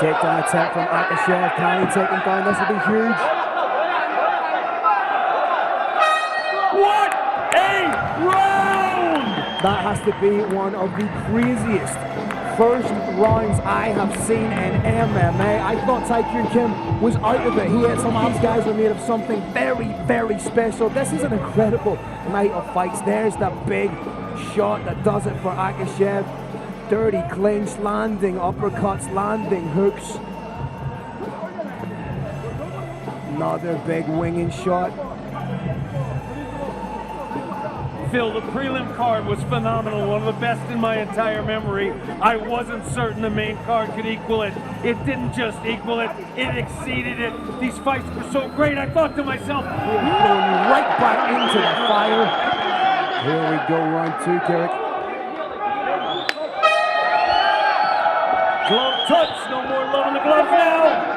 Speaker 4: Takedown attempt from Akishev. Can he take him down? This will be huge.
Speaker 3: What a round!
Speaker 4: That has to be one of the craziest first rounds I have seen in MMA. I thought Taekwondo Kim was out of it. He had some of these guys were made of something very, very special. This is an incredible night of fights. There's the big shot that does it for Akishev. Dirty clinch, landing uppercuts, landing hooks. Another big winging shot.
Speaker 3: Phil, the prelim card was phenomenal, one of the best in my entire memory. I wasn't certain the main card could equal it. It didn't just equal it, it exceeded it. These fights were so great, I thought to myself,
Speaker 4: Going right back into the fire. Here we go, round two, Derek.
Speaker 3: glove touch, no more love in the gloves now.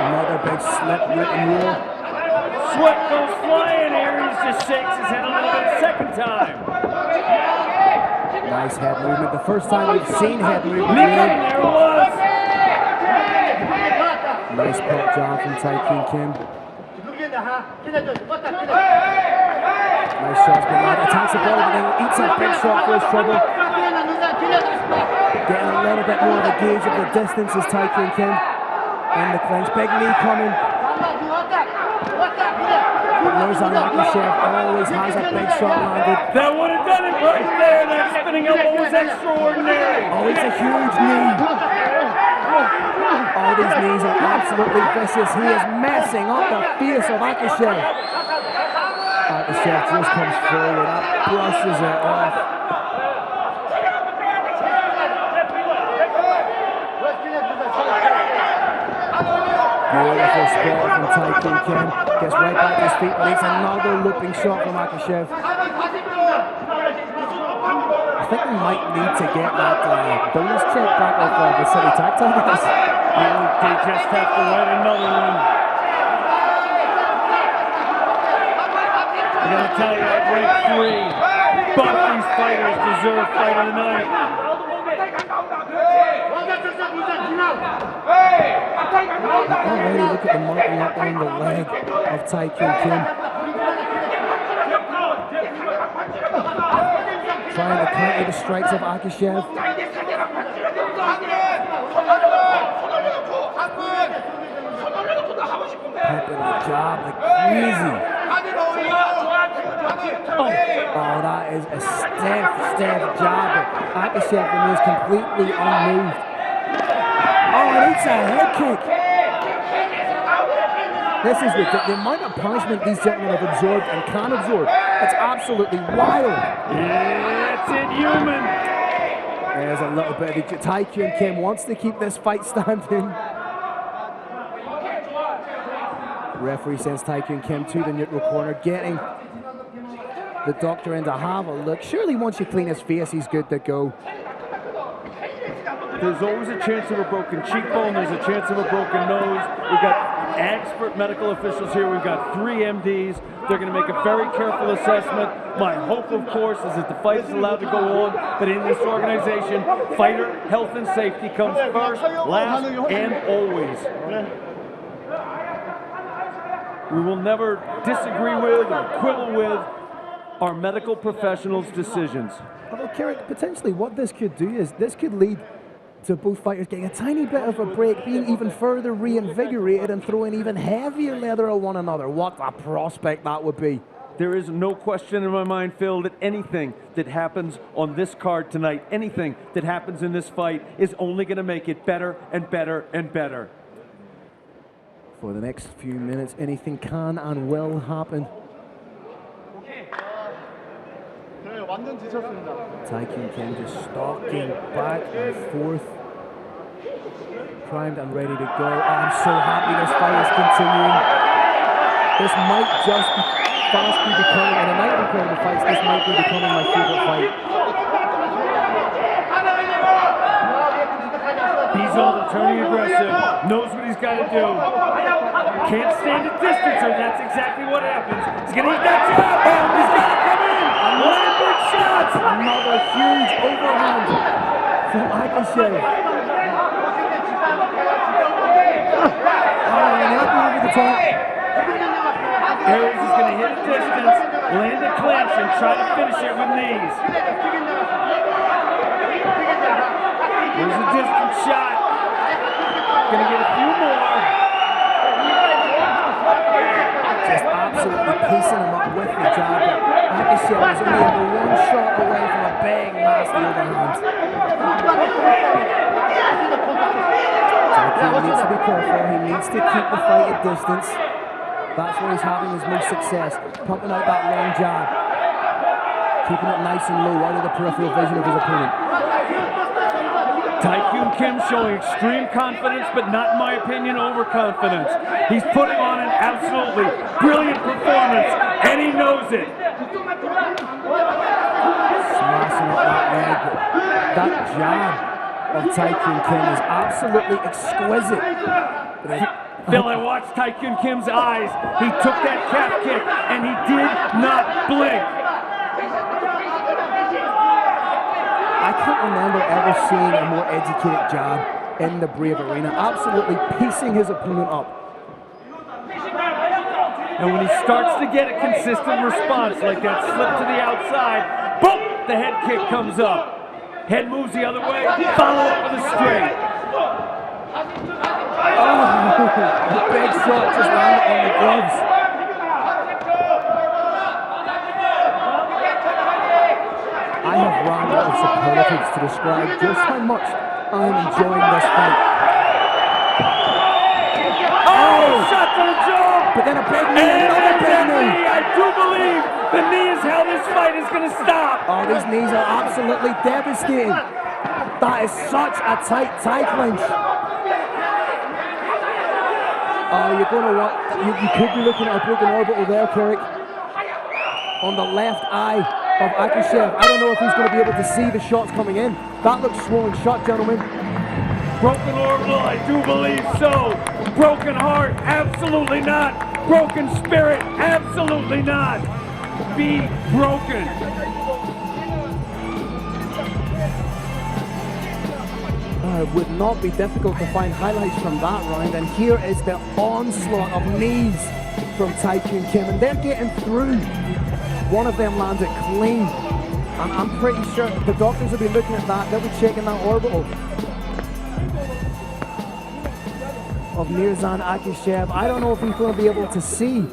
Speaker 4: Another big slip, rip and roll.
Speaker 3: Sweat goes flying here. He just shakes his head a little bit second time.
Speaker 4: Nice head movement. The first time we've seen head movement.
Speaker 3: There it was.
Speaker 4: Nice pop job from Taekwondo Kim. Nice shots being landed. Attacks the ball, but then eats a big shot for his trouble. Getting a little bit more of a gauge of the distance is Taekwondo Kim. And the clinch. Big knee coming. Rozan Akishev always has a big shot landed.
Speaker 3: That would have done it right there. That spinning elbow was extraordinary.
Speaker 4: Oh, it's a huge knee. All these knees are absolutely vicious. He is messing up the face of Akishev. Akishev just comes forward, that brushes it off. Beautiful spot from Taekwondo Kim. Gets right back to his feet, but it's another looping shot from Akishev. I think we might need to get that bonus check back off the city Taktay.
Speaker 3: They just have to write another one. I'm going to tell you, at rank 3, both these fighters deserve fight of the night.
Speaker 4: Already look at the marking up on the leg of Taekwondo Kim. Trying to counter the strikes of Akishev. Pumping the jab like crazy. Oh, that is a stiff jab. Akishev remains completely unmoved. Oh, and it's a head kick. This is the amount of punishment these gentlemen have absorbed and can absorb. It's absolutely wild.
Speaker 3: It's inhuman.
Speaker 4: There's a little bit of Taekwondo Kim wants to keep this fight standing. Referee sends Taekwondo Kim to the neutral corner, getting the doctor in to have a look. Surely once you clean his face, he's good to go.
Speaker 3: There's always a chance of a broken cheekbone. There's a chance of a broken nose. We've got expert medical officials here. We've got 3 MDs. They're going to make a very careful assessment. My hope, of course, is that the fight is allowed to go on. But in this organization, fighter health and safety comes first, last, and always. We will never disagree with or quibble with our medical professionals' decisions.
Speaker 4: Although, Carrick, potentially what this could do is this could lead to both fighters getting a tiny bit of a break, being even further reinvigorated and throwing even heavier leather at one another. What a prospect that would be.
Speaker 3: There is no question in my mind, Phil, that anything that happens on this card tonight, anything that happens in this fight is only going to make it better and better and better.
Speaker 4: For the next few minutes, anything can and will happen. Taekwondo Kim just stalking back and forth. Primed and ready to go. Oh, I'm so happy this fight is continuing. This might just fast be becoming, in a night of incredible fights, this might be becoming my favorite fight.
Speaker 3: He's on, turning aggressive. knows what he's got to do. Can't stand at distance, or that's exactly what happens. He's going to eat that jab. Oh, he's got to come in. One big shots.
Speaker 4: Another huge overhand from Akishev. Over the top.
Speaker 3: Queiroz is going to hit a distance, land a clinch, and try to finish it with knees. There's a distance shot. Going to get a few more.
Speaker 4: Just absolutely piecing him up with the jab. Akishev is only ever one shot away from a big, nasty overhand. He needs to be careful. He needs to keep the fight at distance. That's where he's having his most success. Pumping out that long jab. Keeping it nice and low out of the peripheral vision of his opponent.
Speaker 3: Taekyun Kim showing extreme confidence, but not, in my opinion, overconfidence. He's putting on an absolutely brilliant performance, and he knows it.
Speaker 4: Smashing up that leg. That jab of Taekyun Kim is absolutely exquisite.
Speaker 3: Phil, I watched Taekyun Kim's eyes. He took that calf kick, and he did not blink.
Speaker 4: I can't remember ever seeing a more educated jab in the Brave Arena. Absolutely piecing his opponent up.
Speaker 3: And when he starts to get a consistent response, like that slip to the outside, boom, the head kick comes up. Head moves the other way, follow up with a straight.
Speaker 4: Oh, the big shot just landed on the gloves. I have run out of superlatives to describe just how much I'm enjoying this fight.
Speaker 3: Oh, shot to the jaw!
Speaker 4: But then a big knee, another big knee.
Speaker 3: I do believe the knee is how this fight is going to stop.
Speaker 4: Oh, these knees are absolutely devastating. That is such a tight clinch. Oh, you're going to want, you could be looking at a broken orbital there, Carrick. On the left eye of Akishev. I don't know if he's going to be able to see the shots coming in. That looks swollen shut, gentlemen.
Speaker 3: Broken orbital, I do believe so. Broken heart, absolutely not. Broken spirit, absolutely not. Be broken.
Speaker 4: It would not be difficult to find highlights from that round, and here is the onslaught of knees from Taekyun Kim, and they're getting through. One of them lands it clean, and I'm pretty sure the doctors will be looking at that. They'll be checking that orbital of Mirzan Akishev. I don't know if he's going to be able to see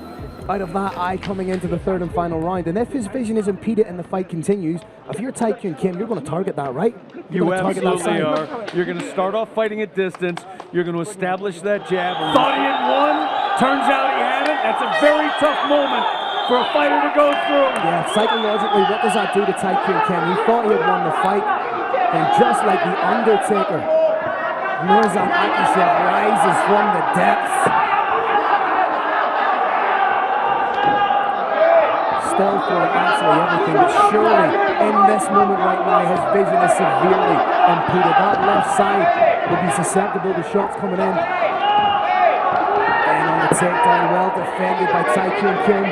Speaker 4: out of that eye coming into the third and final round, and if his vision is impeded and the fight continues, if you're Taekyun Kim, you're going to target that, right?
Speaker 3: You absolutely are. You're going to start off fighting at distance. You're going to establish that jab. Thought he had won. Turns out he hadn't. That's a very tough moment for a fighter to go through.
Speaker 4: Yeah, psychologically, what does that do to Taekyun Kim? He thought he had won the fight, and just like the Undertaker, Mirzan Akishev rises from the depths. Still throwing absolutely everything, but surely in this moment right now, his vision is severely impeded. That left side will be susceptible to shots coming in. And on the takedown, well defended by Taekyun Kim.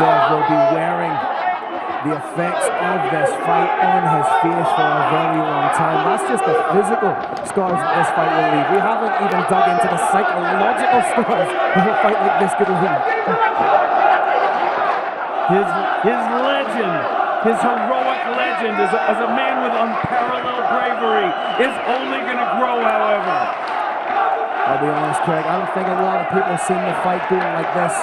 Speaker 4: Will be wearing the effects of this fight on his face for a very long time. That's just the physical scars that this fight will leave. We haven't even dug into the psychological scars of a fight like this could leave.
Speaker 3: His legend, his heroic legend as a man with unparalleled bravery is only going to grow, however.
Speaker 4: I'll be honest, Craig, I don't think a lot of people have seen the fight going like this.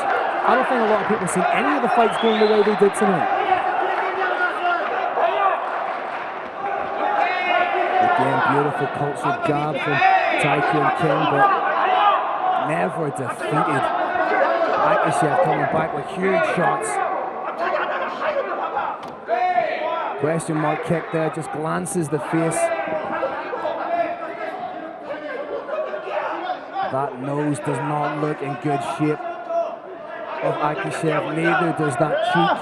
Speaker 4: I don't think a lot of people have seen any of the fights going the way they did tonight. Again, beautiful cultured jab from Taekyun Kim, but never defeated. Akishev coming back with huge shots. Question mark kick there, just glances the face That nose does not look in good shape of Akishev, neither does that cheek.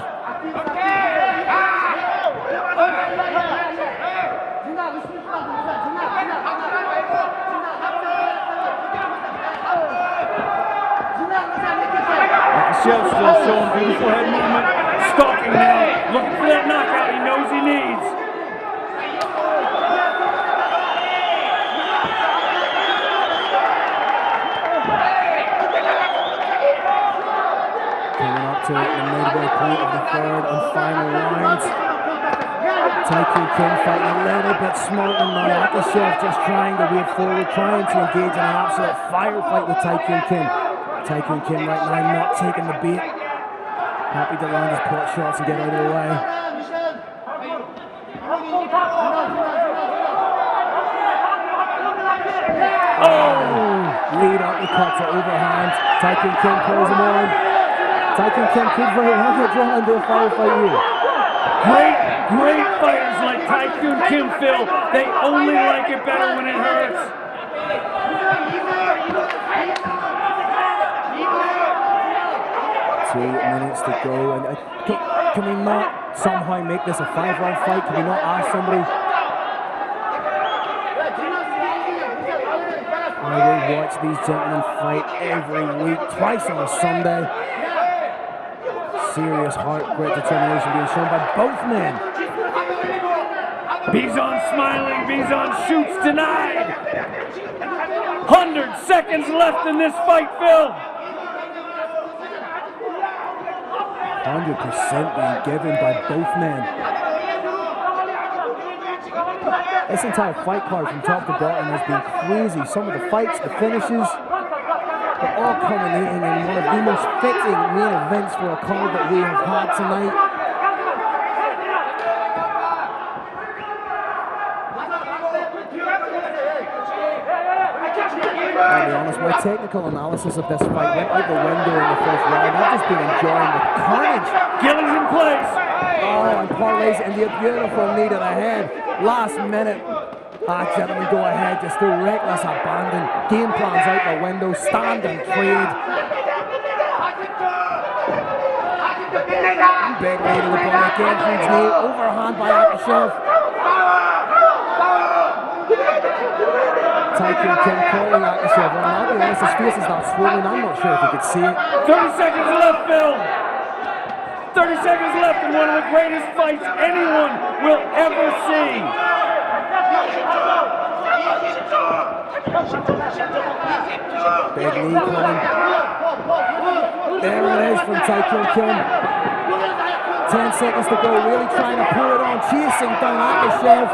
Speaker 3: Akishev still showing beautiful head movement, stalking now, looking for that knockout he knows he needs.
Speaker 4: Coming up to the midway point of the third and final round. Taikun Kim fighting a little bit smarter now. Akishev just trying to wait forward, trying to engage in an absolute firefight with Taikun Kim. Taikun Kim right now not taking the bait. Happy to land his pot shots and get out of the way. Oh! Lead uppercut to overhand. Taikun Kim pulls him on. Taikun Kim could very well get drawn into a firefight here.
Speaker 3: Great fighters like Taikun Kim, Phil. They only like it better when it hurts.
Speaker 4: 2 minutes to go, and can we not somehow make this a 5-round fight? Can we not ask somebody? I will watch these gentlemen fight every week, twice on a Sunday. Serious heart, great determination being shown by both men.
Speaker 3: Bizon smiling, Bizon shoots denied. 100 seconds left in this fight, Phil.
Speaker 4: 100% being given by both men. This entire fight card from top to bottom has been crazy. Some of the fights, the finishes, they're all culminating in one of the most fitting main events for a card that we have had tonight. I'll be honest, my technical analysis of this fight went out the window in the first round. I've just been enjoying the carnage.
Speaker 3: Gillies in place.
Speaker 4: Oh, and parlays into a beautiful knee to the head. Last minute. Gentlemen go ahead, just through reckless abandon. Game plans out the window, stand and trade. Big lead of the body again, huge knee, overhand by Akishev. Taikun Kim calling Akishev, and I'll be honest, his face is not swollen. I'm not sure if you could see it.
Speaker 3: 30 seconds left, Phil. 30 seconds left in one of the greatest fights anyone will ever see.
Speaker 4: Big knee coming. There it is from Taikun Kim. 10 seconds to go, really trying to pull it on, chasing down Akishev.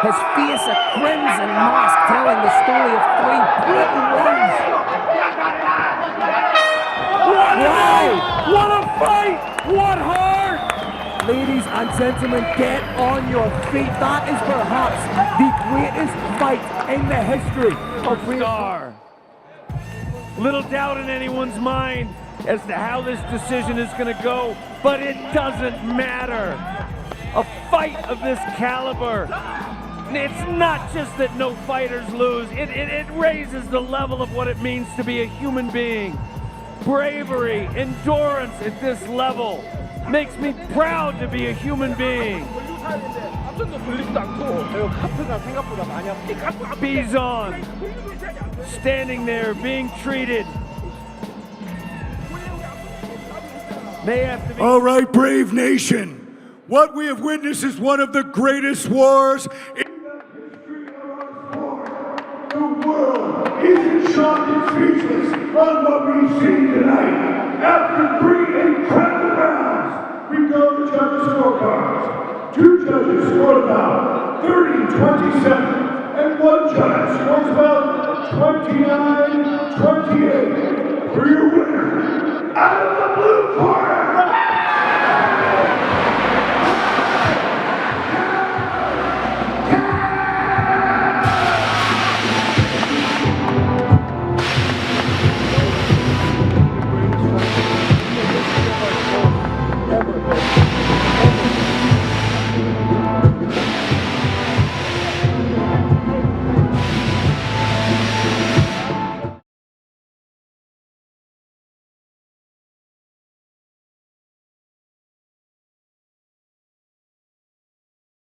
Speaker 4: His face a crimson mask, telling the story of 3 brutal rounds.
Speaker 3: Wow! What a fight! What heart!
Speaker 4: Ladies and gentlemen, get on your feet. That is perhaps the greatest fight in the history of
Speaker 3: Star. Little doubt in anyone's mind as to how this decision is going to go, but it doesn't matter. A fight of this caliber, it's not just that no fighters lose, it raises the level of what it means to be a human being. Bravery, endurance at this level makes me proud to be a human being. Bizon standing there being treated. May have to be.
Speaker 2: All right, brave nation. What we have witnessed is one of the greatest wars in the history of our sport. The world is in shock and speechless on what we've seen tonight. After 3 incredible rounds, we go to judges' scorecards. 2 judges scored about 30-27, and 1 judge scores about 29-28. For your winner, out of the blue corner,